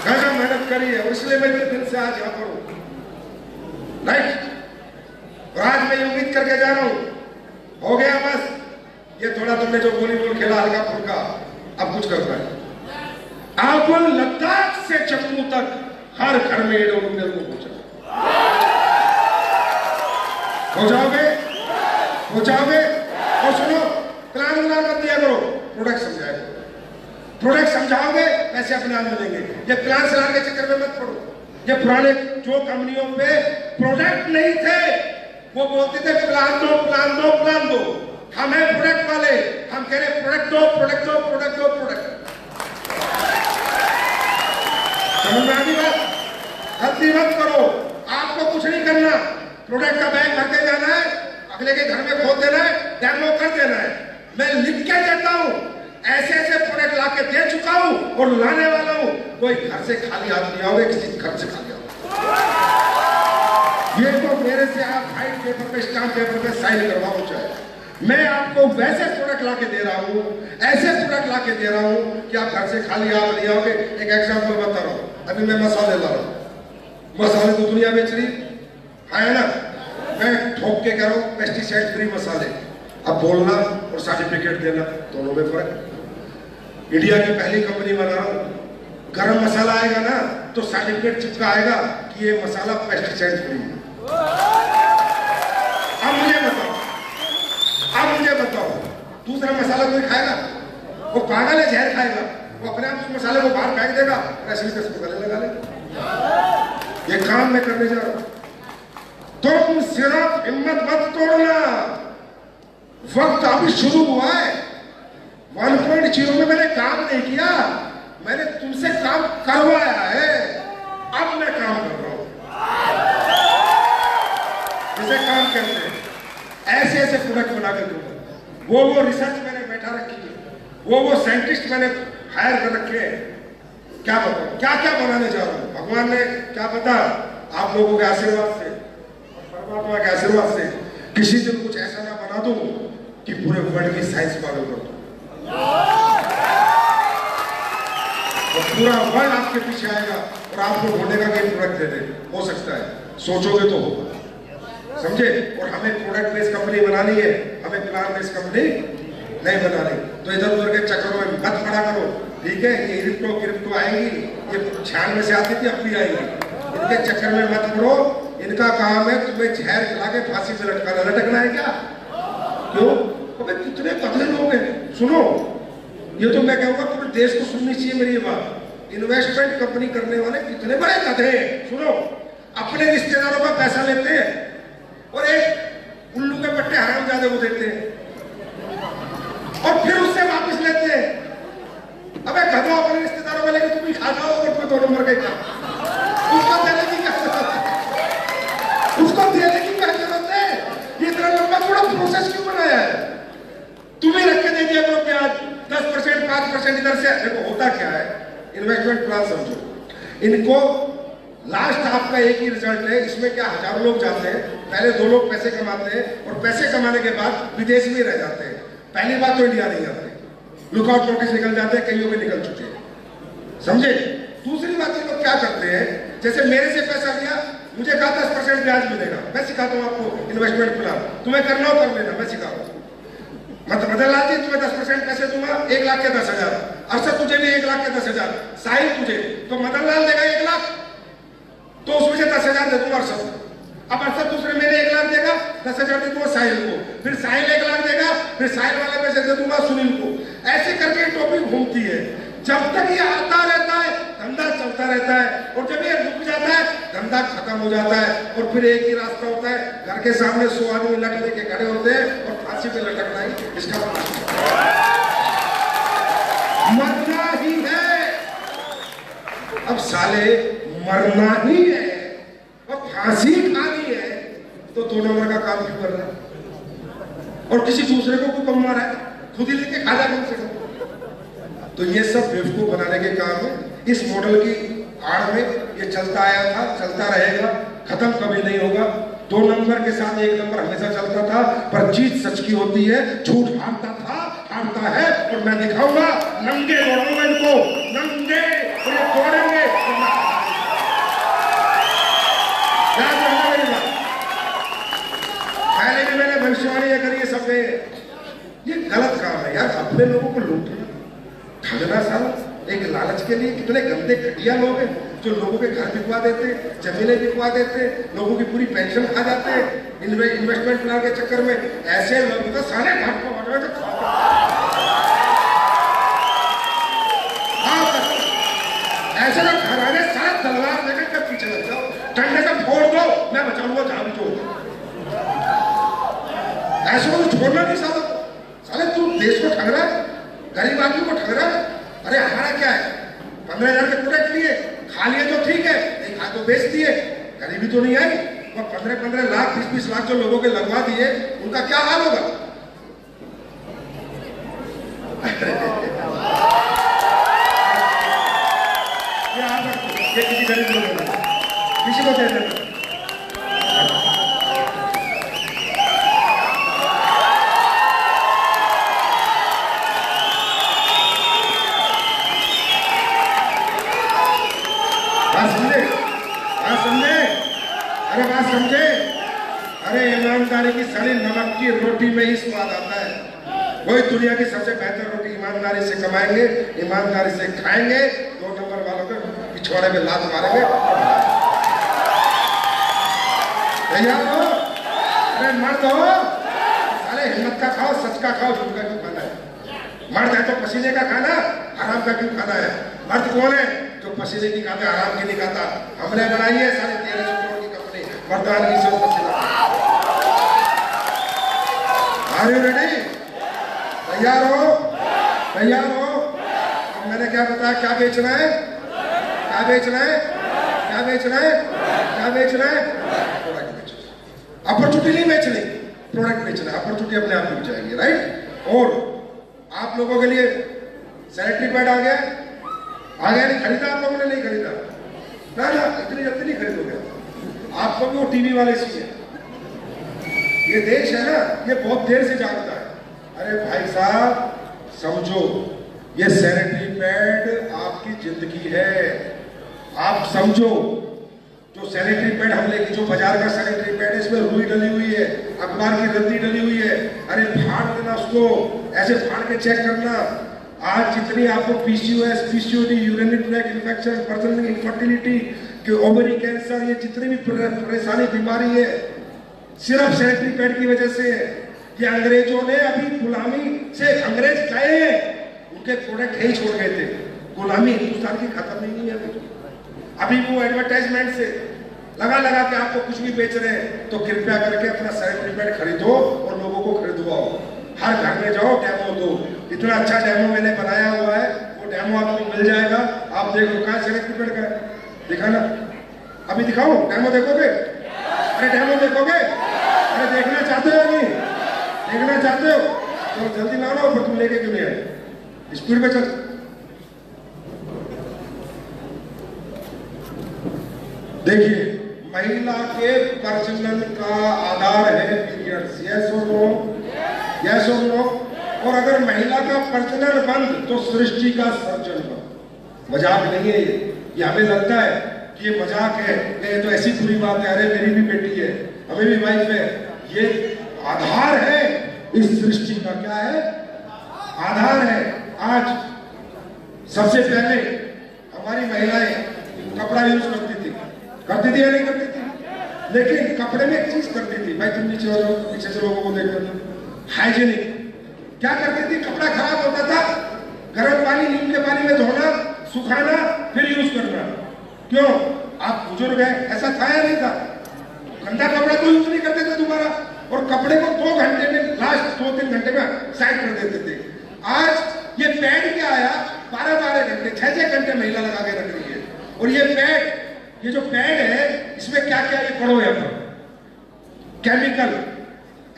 गजब मेहनत करी है। और इसलिए मैं इतने दिन से आज यहाँ पर हूँ, राइट। और आज मैं ये उम्मीद करके जा रहा हूँ, हो गया बस ये थोड़ा तुमने जो वॉलीबॉल खेला हल्का फुल्का, अब कुछ करना है। अब लद्दाख से जम्मू तक हर घर में एडोमिनल को हो जाओगे? हो जाओगे? और सुनो, प्लान मत दिया करो, प्रोडक्ट समझाया करो। प्रोडक्ट समझाओगे, पैसे अपने आप मिलेंगे। ये प्लान चलाने के चक्कर में मत पड़ो। ये पुराने जो कंपनियों पे प्रोडक्ट नहीं थे, वो बोलते थे प्लान दो, प्लान दो, प्लान दो। हम हैं प्रोडक्ट वाले, हम कह रहे प्रोडक्ट दो, प्रोडक्ट दो, प्रोडक्ट दो, प्रोडक्ट। समझ में आ गई बात? गलती मत करो, आपको कुछ नहीं करना। प्रोडक्ट का बैग भर के जाना है, अगले के घर में खोल देना है, डेमो कर देना है। मैं लिख के देता हूं, ऐसे ऐसे प्रोडक्ट ला के दे चुका हूं और लाने वाला हूं। कोई घर से खाली हाथ नहीं आओगे, किसी घर से खाली आओगे। ये तो मेरे से आप व्हाइट पेपर पे, स्टाम्प पेपर पे साइन करवाओ। चाहे मैं आपको वैसे प्रोडक्ट ला के दे रहा हूं, ऐसे प्रोडक्ट ला के दे रहा हूं कि आप घर से खाली हाथ नहीं आओगे। एक एग्जांपल बता रहा हूं, अभी मैं मसाले ला रहा हूं। मसाले तो दुनिया बेच रही है ना, मैं ठोक के कह रहा हूं पेस्टिसाइड फ्री मसाले। अब बोलना और सर्टिफिकेट देना दोनों में फर्क। इंडिया की पहली कंपनी बना रहा हूं, गरम मसाला आएगा ना तो सर्टिफिकेट चिपका आएगा कि ये मसाला पेस्टिसाइड फ्री है। अब मुझे बताओ दूसरा मसाला कोई खाएगा? वो पागल है, जहर खाएगा, वो अपने आप उस मसाले को बाहर फेंक देगा और ऐसे इसको गले लगा लेगा। ये काम मैं करने जा रहा हूं। तुम सिर्फ हिम्मत मत तोड़ना, वक्त अभी शुरू हुआ है। 1.0 में मैंने काम नहीं किया, मैंने तुमसे काम करवाया है। अब मैं काम कर रहा हूं। जैसे काम करते हैं ऐसे ऐसे प्रोडक्ट बना के दूंगा। वो रिसर्च मैंने बैठा रखी है, वो साइंटिस्ट मैंने हायर कर रखे हैं। क्या बताऊं क्या क्या बनाने जा रहा हूं। भगवान ने क्या पता, आप लोगों के आशीर्वाद से, परमात्मा के आशीर्वाद से किसी दिन कुछ ऐसा ना बना दूं कि पूरे वर्ल्ड की साइंस फॉलो कर दूं। तो पूरा वर्ल्ड आपके पीछे आएगा और आपको ढूंढेगा कि प्रोडक्ट दे दे। हो सकता है, सोचोगे तो होगा, समझे। और हमें प्रोडक्ट बेस्ड कंपनी बनानी है, हमें प्लान बेस्ड कंपनी नहीं बनानी। तो इधर उधर के चक्करों में मत पड़ा करो, ठीक है। ये क्रिप्टो आएंगी, ये 96 से आती थी, अब भी आएंगी। इनके चक्कर में मत पड़ो। इनका काम है तुम्हें जहर खिला के फांसी से लटकना है क्या? क्यों? अबे कितने पतले लोग हैं। सुनो, ये तो मैं कहूँगा पूरे देश को सुननी चाहिए मेरी ये बात। इन्वेस्टमेंट कंपनी करने वाले कितने बड़े गधे हैं। सुनो, अपने रिश्तेदारों का पैसा लेते हैं और एक उल्लू के पट्टे हरामजादे को देते हैं और फिर उससे वापस लेते हैं। अबे गधो, अपने रिश्तेदारों का लेके तुम भी खा जाओ और फिर 2 नंबर का काम। उसको देने की क्या जरूरत है? उसको देने की क्या जरूरत है? ये इतना लंबा थोड़ा प्रोसेस क्यों बनाया है? तुम्हें रख के दे दिया करो ब्याज 10%, 5% इधर से। देखो होता क्या है, इन्वेस्टमेंट प्लान समझो। इनको लास्ट आपका एक ही रिजल्ट है। इसमें क्या हजारों लोग जाते हैं, पहले 2 लोग पैसे कमाते हैं और पैसे कमाने के बाद विदेश में रह जाते हैं। पहली बात तो इंडिया नहीं आते, लुकआउट नोटिस निकल जाते हैं, कईयों में निकल चुके हैं, समझे। दूसरी बात ये लोग क्या करते हैं, जैसे मेरे से पैसा लिया, मुझे कहा 10% ब्याज मिलेगा। मैं सिखाता हूँ आपको इन्वेस्टमेंट प्लान, तुम्हें करना हो कर लेना, मैं सिखाऊंगा। मदन लाल जी तुम्हें 10% पैसे दूंगा, 1 लाख के 10,000। अरशद तुझे भी 1 लाख के 10,000। साहिल तुझे, तो मदन लाल देगा 1 लाख, तो उसमें से 10,000 दे दूंगा अरशद। अब अरशद दूसरे मेरे 1 लाख देगा, 10,000 दे दूंगा साहिल को, फिर साहिल 1 लाख देगा, फिर साहिल वाले पैसे दे दूंगा सुनील को। ऐसे करके टॉपिक घूमती है। जब तक ये आता रहता है धंधा चलता रहता है, और जब ये रुक जाता है धंधा खत्म हो जाता है। और फिर एक ही रास्ता होता है, घर के सामने 100 आदमी लट लेके खड़े होते हैं और फांसी पे लटकना ही इसका मरना ही है। अब साले मरना ही है और फांसी खानी है, तो 2 नंबर का काम क्यों कर रहा है और किसी दूसरे को क्यों कम मारा है? खुद ही लेके खा जा कम से कम। तो ये सब बेवकूफ बनाने के काम है। इस मॉडल की आड़ में ये चलता आया था, चलता रहेगा, खत्म कभी नहीं होगा। 2 नंबर के साथ 1 नंबर हमेशा चलता था, पर जीत सच की होती है, झूठ हारता था, हारता है। और मैं दिखाऊंगा, नंगे दौड़ूंगा इनको, नंगे और ये दौड़ेंगे। पहले भी मैंने भविष्यवाणी करी है सब में। ये गलत काम है यार, अपने लोगों को लूटना, ठगना साला एक लालच के लिए। कितने गंदे घटिया लोग हैं जो लोगों के घर बिकवा देते, जमीनें बिकवा देते, लोगों की पूरी पेंशन खा जाते हैं इन्वेस्टमेंट प्लान के चक्कर में। ऐसे लोग तो सारे घर को ऐसे लोग घर आने सारा तलवार लेकर कब पीछे लग जाओ, डंडे से फोड़ दो, मैं बचाऊंगा जहां भी जो। ऐसे को छोड़ना नहीं साला। साले तू देश को ठग रहा है, गरीब आदमी को ठग रहा है। अरे हमारा क्या है, 15,000 के प्रोडक्ट लिए, खा लिए तो ठीक है, नहीं खा तो बेच दिए, गरीबी तो नहीं आई। और 15-15 लाख 20-20 लाख जो लोगों के लगवा दिए, उनका क्या हाल होगा? ये किसी गरीब लोगों ने किसी को दे देना। बात समझे? अरे ईमानदारी की सारी नमक की रोटी में ही स्वाद आता है। वही दुनिया की सबसे बेहतर रोटी ईमानदारी से कमाएंगे, ईमानदारी से खाएंगे, 2 नंबर वालों के पिछवाड़े में लात मारेंगे। तैयार हो? अरे मर्द हो, साले हिम्मत का खाओ, सच का खाओ, झूठ का क्यों खाना है? मर्द है तो पसीने का खाना, आराम का क्यों खाना है? मर्द कौन है जो पसीने की खाता, आराम की नहीं खाता? हमने बनाई है साढ़े 1300 करोड़ की कंपनी, मर्दान की सब पसीना। Are you ready? तैयार हो? तैयार हो? अब मैंने क्या बताया, क्या बेचना है, क्या बेचना है, क्या बेचना है, क्या बेचना है? प्रोडक्ट बेचना। अपॉर्चुनिटी नहीं बेचनी, प्रोडक्ट बेचना है। अपॉर्चुनिटी अपने आप मिल जाएगी, राइट? और आप लोगों के लिए सैनिटरी पैड आ गया, आ गया? नहीं खरीदा आप लोगों ने? नहीं खरीदा ना, ना इतनी जल्दी नहीं खरीदोगे। आपको भी वो टीवी वाले चाहिए। ये देश है ना, ये बहुत देर से जागता है। अरे भाई साहब समझो, ये सैनिटरी पैड आपकी जिंदगी है। आप समझो, जो सैनिटरी पैड हम लेके, जो बाजार का सैनिटरी पैड है, इसमें रुई डली हुई है, अखबार की रद्दी डली हुई है। अरे फाड़ देना उसको, ऐसे फाड़ के चेक करना। आज जितनी आपको PCOS, PCOD, urinary tract infection, personal infertility, ovary cancer, ये जितनी भी परेशानी बीमारी है, सिर्फ सैनिटरी पैड की वजह से है। ये अंग्रेजों ने अभी गुलामी से, अंग्रेज गए हैं, उनके प्रोडक्ट ही छोड़ गए थे। गुलामी हिंदुस्तान की खत्म नहीं है अभी। वो एडवर्टाइजमेंट से लगा लगा के आपको कुछ भी बेच रहे हैं, तो कृपया करके अपना सैनिटरी पैड खरीदो और लोगों को खरीदवाओ। हर घर में जाओ, डेमो दो। इतना अच्छा डेमो मैंने बनाया हुआ है, वो डेमो आपको मिल जाएगा। आप देखो कहाँ सैनिटरी पैड का दिखाना, अभी दिखाओ, डेमो देखोगे? अरे डेमो देखोगे? अरे देखना चाहते हो नहीं? देखना चाहते हो तो जल्दी ला लो, फिर तुम लेके क्यों नहीं आए? स्पीड पे चल। देखिए, महिला के प्रजनन का आधार है पीरियड्स, यस और नो? यस और नो? और अगर महिला का प्रजनन बंद तो सृष्टि का सर्जन बंद। मजाक नहीं है ये हमें लगता है कि ये मजाक है, नहीं तो ऐसी पूरी बात है। अरे मेरी भी बेटी है, हमें भी वाइफ है। ये आधार है इस सृष्टि का। क्या है? आधार है। आज सबसे पहले हमारी महिलाएं कपड़ा यूज करती थी या नहीं करती थी? लेकिन कपड़े में एक चीज करती थी, भाई तुम नीचे हो जाओ, पीछे से लोगों को देख लो, हाइजीनिक। क्या करती थी? कपड़ा खराब होता था, गर्म पानी, नीम के पानी में धोना, सुखाना, फिर यूज करना। क्यों? आप बुजुर्ग हैं, ऐसा था या नहीं था? गंदा कपड़ा तो यूज नहीं करते थे दोबारा, और कपड़े को 2 घंटे में, लास्ट 2-3 घंटे में साइड कर देते थे। आज ये पैड क्या आया, 12-12 घंटे, 6-6 घंटे महिला लगा के रख रही है। और ये पैड, ये जो पैड है, इसमें क्या क्या, ये पढ़ो यहाँ पर, केमिकल,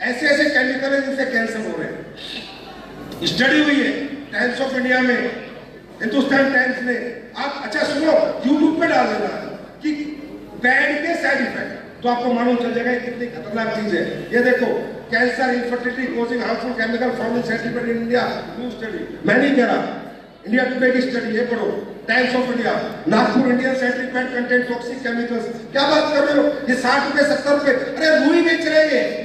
ऐसे ऐसे केमिकल है जिनसे कैंसर हो रहे हैं। स्टडी हुई है टाइम्स ऑफ इंडिया में, हिंदुस्तान टाइम्स ने। आप अच्छा सुनो, यूट्यूब पे डाल देना कि पैड के साइड इफेक्ट, तो आपको मालूम चल जाएगा कितनी खतरनाक चीज है। ये देखो, cancer, infertility causing harmful chemical found in sanitary pad in India, new study. मैं नहीं कह रहा, इंडिया टुडे की स्टडी, ये पढ़ो, times of India. Nagpur Indian sanitary pad content toxic chemicals. क्या बात कर रहे हो? ये 60 रुपए 70 रुपए, अरे रुई बेच रहे हैं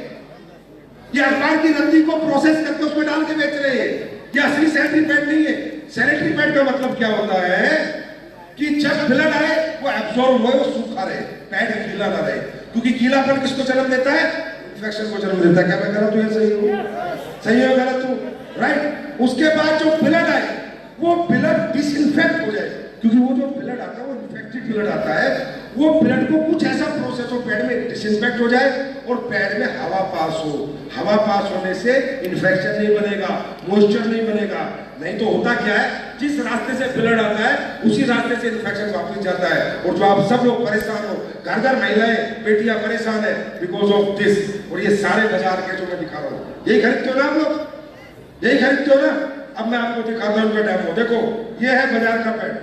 ये अखबार की रद्दी को प्रोसेस करके उसमें डाल के बेच रहे हैं। ये असली सैनिटरी पैड नहीं है। सैनिटरी पैड का मतलब क्या होता है कि जब ब्लड आए वो एब्जॉर्ब हो, वो सूखा रहे, पैड गीला ना रहे। क्योंकि गीलापन किसको जन्म देता है? इन्फेक्शन को जन्म देता है। क्या मैं गलत हूं? सही हूं? सही हो गलत हूं? राइट। उसके बाद जो ब्लड आए वो ब्लड डिसइंफेक्ट हो जाए, क्योंकि वो जो ब्लड आता है वो इन्फेक्टेड ब्लड आता है। वो ब्लड को कुछ ऐसा प्रोसेस हो, पैड में डिसइंफेक्ट हो जाए और पैड में हवा पास हो। हवा पास होने से इन्फेक्शन नहीं बनेगा, मॉइस्चर नहीं बनेगा। नहीं तो होता क्या है, जिस रास्ते से ब्लड आता है उसी रास्ते से इन्फेक्शन वापस जाता है। और जो आप सब लोग परेशान हो, घर घर महिलाएं, बेटियां परेशान है बिकॉज ऑफ दिस। और ये सारे बाजार के जो मैं दिखा रहा हूँ, यही खरीदते हो ना आप लोग? यही खरीदते हो ना? अब मैं आपको दिखाता हूँ उनका डेमो। देखो, ये है बाजार का पैड।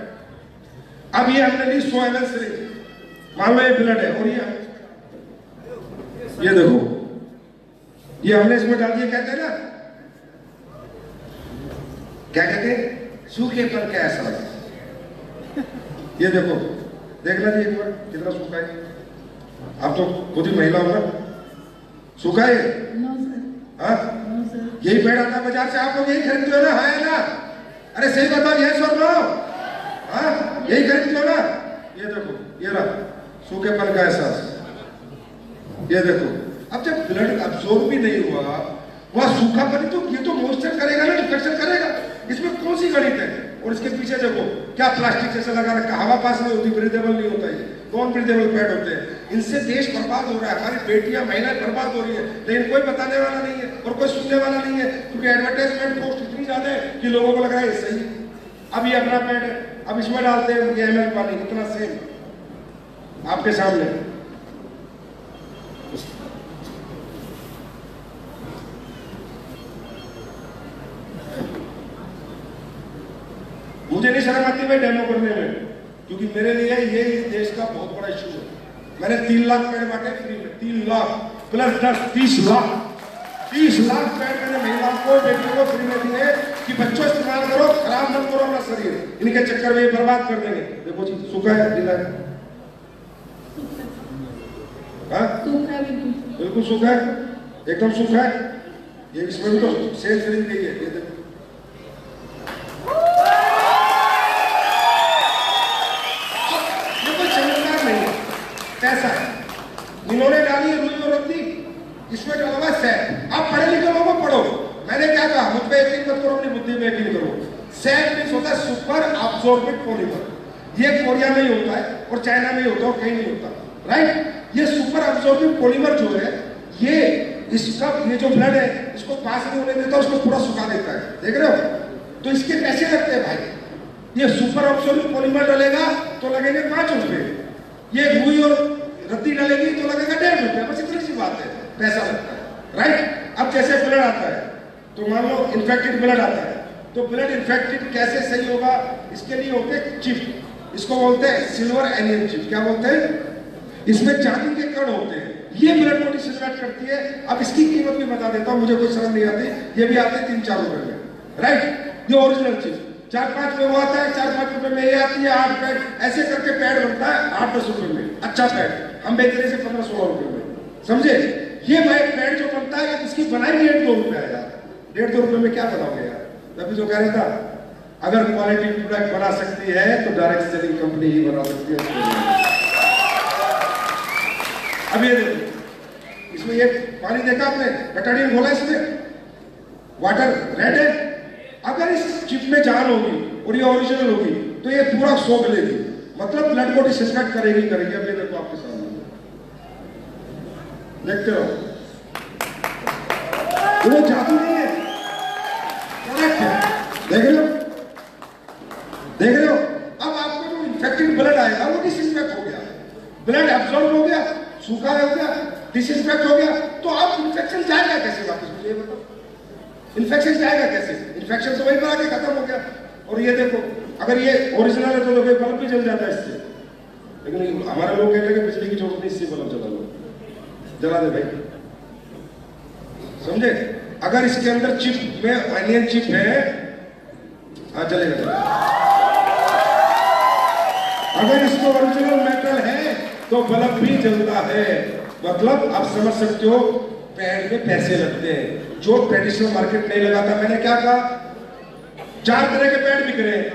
अब ये हमने ली 100 ml सिरिंज, मान लो ये ब्लड है, और ये देखो, ये हमने इसमें डाल दिया। कहते हैं ना, क्या कहते हैं? सूखे पर क्या असर है। ये देखो, देखना जी एक बार कितना सूखा है। आप तो खुद ही महिला हो ना, सूखा है? हाँ, यही पैड आता है बाजार से, आप लोग यही खरीदते हो ना? है ना? अरे सही बताओ, यस और नो? हाँ, यही खरीदते हो ना? ये देखो, ये रहा सूखेपन का एहसास। ये देखो, अब जब ब्लड अब्सॉर्ब भी नहीं हुआ, वहां सूखा पड़ी, तो ये तो मॉइस्चर करेगा ना, इन्फेक्शन करेगा। इसमें कौन सी गणित है? और इसके पीछे देखो क्या प्लास्टिक जैसा लगा रखा, हवा पास नहीं होती, ब्रीदेबल नहीं होता है। नॉन ब्रीदेबल पैड होते हैं। इनसे देश बर्बाद हो रहा है, हमारी बेटियां महिलाएं बर्बाद हो रही है, लेकिन कोई बताने वाला नहीं है और कोई सुनने वाला नहीं है, क्योंकि एडवर्टाइजमेंट कॉस्ट इतनी ज्यादा है कि लोगों को लग रहा है सही। अब ये अपना पैड है, अब इसमें डालते हैं ये ml पानी, इतना सेम आपके सामने। मुझे नहीं शर्म आती भाई डेमो करने में, क्योंकि मेरे लिए ये इस देश का बहुत बड़ा इशू है। मैंने 3 लाख पेड़ बांटे फ्री में, 3 लाख प्लस 10, 30 लाख 30 लाख पेड़ मैंने महिलाओं को, बेटियों को फ्री में दिए कि बच्चों इस्तेमाल करो, खराब मत करो अपना शरीर, इनके चक्कर में ये बर्बाद कर देंगे। देखो जी सूखा है, गीला है, बिल्कुल सूखा है, एकदम सूखा है। ये इसमें भी तो सेल खरीद गई है, ये देखो। कैसा है? इन्होंने डाली है रुई और रद्दी, इसमें डाला हुआ सैप। आप पढ़े लिखे लोगों को पढ़ो, मैंने क्या कहा, मुझ पे यकीन मत करो, अपनी बुद्धि पे यकीन करो। सैप मींस होता है सुपर अब्सॉर्बिंग पॉलीमर। ये कोरिया में ही होता है और चाइना में ही होता है और कहीं नहीं होता, राइट। ये सुपर अब्सॉर्बिंग पॉलीमर जो है, ये इसका ये जो ब्लड है इसको पास नहीं होने देता, उसको पूरा सुखा देता है, देख रहे हो। तो इसके पैसे लगते हैं भाई। ये सुपर अब्सॉर्बिंग पॉलीमर डलेगा तो लगेंगे 5 रुपए, ये रुई और रद्दी डालेगी तो लगेगा 1.5 रुपया, बस इतनी सी बात है, पैसा लगता है, राइट। अब जैसे ब्लड आता है, तो मान लो इन्फेक्टेड ब्लड आता है, तो ब्लड इन्फेक्टेड कैसे सही होगा, इसके लिए होते हैं चिप, इसको बोलते हैं सिल्वर एनियन चिप। क्या बोलते हैं? इसमें चांदी के कण होते हैं, ये ब्लड को डिसइनफेक्ट करती है। अब इसकी कीमत भी बता देता हूँ, मुझे कोई शर्म नहीं आती, ये भी आते हैं 3-4 रुपए में, राइट। ये ओरिजिनल चिप 4-5 में वो आता है, 4-5 रुपए में ये आती है। 8 पैड ऐसे करके पैड बनता है 8-10 रुपए में, अच्छा पैड हम बेच रहे हैं 15-16 रुपए में, समझे। ये भाई पैड जो बनता है इसकी बनाई 1.5-2 रुपए है यार, 1.5-2 रुपए में क्या बनाओगे यार। तभी जो कह रहा था, अगर क्वालिटी प्रोडक्ट बना सकती है तो डायरेक्ट सेलिंग कंपनी ही बना सकती है। अब ये देखो, इसमें ये पानी देखा आपने, बेटाडीन घोला इसमें, वाटर रेड है। अगर इस चिप में जान होगी और ये ओरिजिनल होगी तो ये पूरा सोख लेगी, मतलब ब्लड को डिसइंफेक्ट करेगी। अब ये देखो आपके सामने, देखते रहो, वो जादू नहीं है, करेक्ट है, देख रहे हो, देख रहे हो। अब आपको जो इन्फेक्टेड ब्लड आएगा वो डिसइंफेक्ट हो गया, ब्लड एब्सॉर्ब हो गया, सूखा हो गया, डिसइंफेक्ट हो गया। तो अब इन्फेक्शन जाएगा कैसे वापस, मुझे बताओ, इन्फेक्शन जाएगा कैसे? इन्फेक्शन तो वही पर आके खत्म हो गया। और ये देखो, अगर ये ओरिजिनल है तो देखो बल्ब भी जल जाता है इससे, लेकिन हमारे लोग कहते हैं कि बिजली की जरूरत नहीं, इससे बल्ब जला लो, जला दे भाई, समझे। अगर इसके अंदर चिप में एनियन चिप है, हाँ चलेगा। अगर इसको ओरिजिनल मेटल है तो बल्ब भी जलता है, मतलब आप समझ सकते हो पैड में पैसे लगते हैं जो ट्रेडिशनल मार्केट नहीं लगाता। मैंने क्या कहा, 4 तरह के पैड बिक रहे हैं,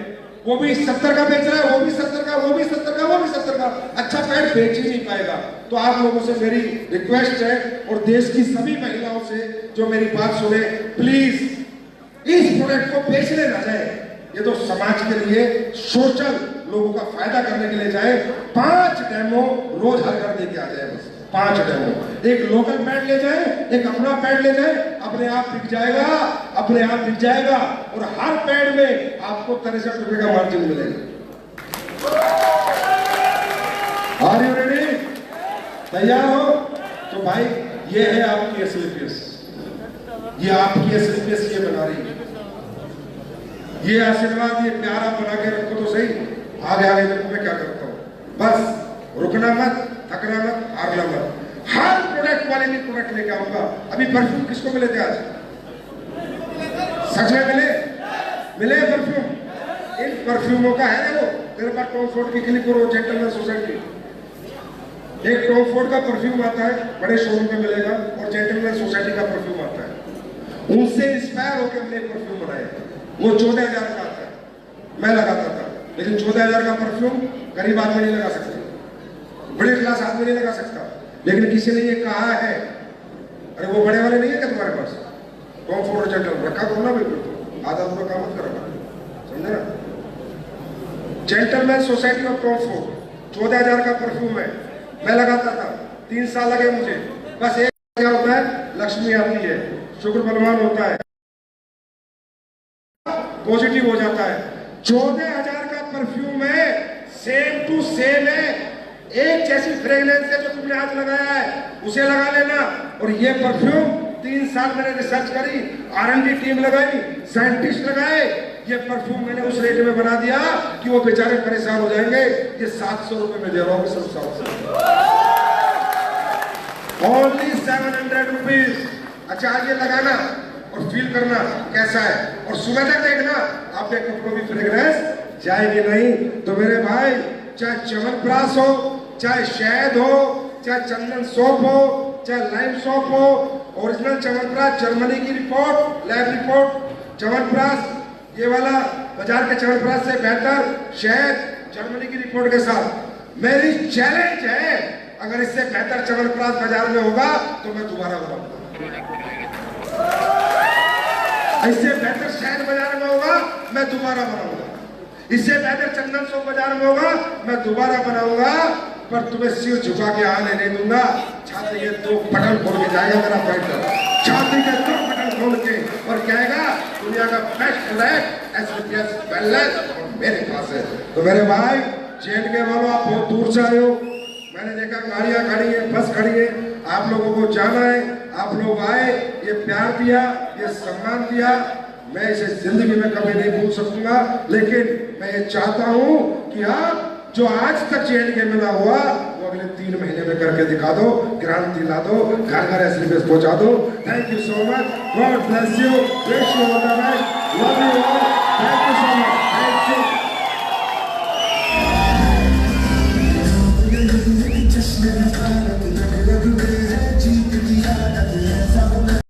वो भी 70 का बेच रहा है, वो भी 70 का, वो भी 70 का, वो भी 70 का। अच्छा पैड बेच ही नहीं पाएगा। तो आप लोगों से मेरी रिक्वेस्ट है और देश की सभी महिलाओं से जो मेरी बात सुने, प्लीज इस प्रोडक्ट को बेचने ना जाए। ये तो समाज के लिए सोशल लोगों का फायदा करने के लिए जाए। 5 डेमो रोज हर घर देके आ जाए, बस 5 डेमो, एक लोकल पैड ले जाए, एक अपना पैड ले जाए, अपने आप बिक जाएगा, अपने आप बिक जाएगा। और हर पैड में आपको 63 रुपए का मार्जिन मिलेगा। Are you ready? तैयार हो? तो भाई ये है आपकी एसएलपीएस, ये आपकी एसएलपीएस ये बना रही है। ये आशीर्वाद, ये प्यारा बना के रखो तो सही। आगे आगे देखो मैं क्या करता हूँ, बस रुकना मत, थकना मत, हारना मत। हर प्रोडक्ट क्वालिटी प्रोडक्ट लेके आऊंगा। अभी परफ्यूम किसको मिले थे आज? सच में मिले? मिले परफ्यूम? इन परफ्यूमों का है ना, वो तेरे पास टॉम फोर्ड की क्लिक करो, जेंटलमैन सोसाइटी, एक टॉम फोर्ड का परफ्यूम आता है, बड़े शोरूम में मिलेगा, और जेंटलमैन सोसाइटी का परफ्यूम आता है। उनसे इंस्पायर होकर हमने एक परफ्यूम बनाया, वो 14,000 का आता है, मैं लगाता था। लेकिन 14,000 का परफ्यूम गरीब आदमी नहीं लगा सकता, बड़े क्लास आदमी नहीं लगा सकता। लेकिन किसी ने ये कहा है, अरे वो बड़े वाले नहीं है क्या तुम्हारे पास, कॉम्फोर्ट जेंटल रखा करो ना बिल्कुल, आधा पूरा काम मत करो, समझे ना। जेंटलमैन सोसाइटी ऑफ कॉम्फोर्ट 14,000 का परफ्यूम है, मैं लगाता था, 3 साल लगे मुझे। बस एक क्या होता है, लक्ष्मी आती है, शुक्र बलवान होता है, पॉजिटिव हो जाता है। 14,000 का परफ्यूम है, सेम टू सेम है, एक जैसी फ्रेग्रेंस है जो तुमने आज लगाया है उसे लगा लेना। और ये परफ्यूम 3 साल मैंने रिसर्च करी, R&D टीम लगाई, साइंटिस्ट लगाए, ये परफ्यूम मैंने उस रेट में बना दिया कि वो बेचारे परेशान हो जाएंगे। ये 700 रुपए में दे रहा हूँ सब, ओनली 700 रुपीज। अच्छा ये लगाना और फील करना कैसा है, और सुबह तक देखना आपके कपड़ों की फ्रेग्रेंस जाएगी नहीं। तो मेरे भाई, चाहे च्यवनप्राश हो, चाहे शहद हो, चाहे चंदन सोप हो, चाहे लाइम सोप हो, ओरिजिनल च्यवनप्राश, जर्मनी की रिपोर्ट, लैब रिपोर्ट, च्यवनप्राश ये वाला बाजार के च्यवनप्राश से बेहतर शहद, जर्मनी की रिपोर्ट के साथ। मेरी चैलेंज है, अगर इससे बेहतर च्यवनप्राश बाजार में होगा तो मैं दोबारा बनाऊंगा, इससे बेहतर शहद बाजार में होगा मैं दोबारा बनाऊंगा, इससे बेहतर चंदन सोप बाजार में होगा मैं दोबारा बनाऊंगा। पर तुम्हें सिर झुका के आने नहीं दूंगा। छाती के 2 बटन खोल के जाएगा मेरा फाइटर, छाती के 2 बटन खोल के, और कहेगा दुनिया का बेस्ट प्रोडक्ट SPF वेलनेस मेरे पास है। तो मेरे भाई, जेल के वालों, आप बहुत दूर से आए हो, मैंने देखा गाड़ियां खड़ी है, बस खड़ी है, आप लोगों को जाना है, आप लोग आए, ये प्यार दिया, ये सम्मान दिया, मैं इसे जिंदगी में कभी नहीं भूल सकूंगा। लेकिन मैं ये चाहता हूं कि आप जो आज तक JNK में ना हुआ वो अगले 3 महीने में करके दिखा दो, क्रांति ला दो, घर घर SPF पहुंचा दो। Thank you so much, God bless you, wish you all the best, love you all, thank you so much, thank you.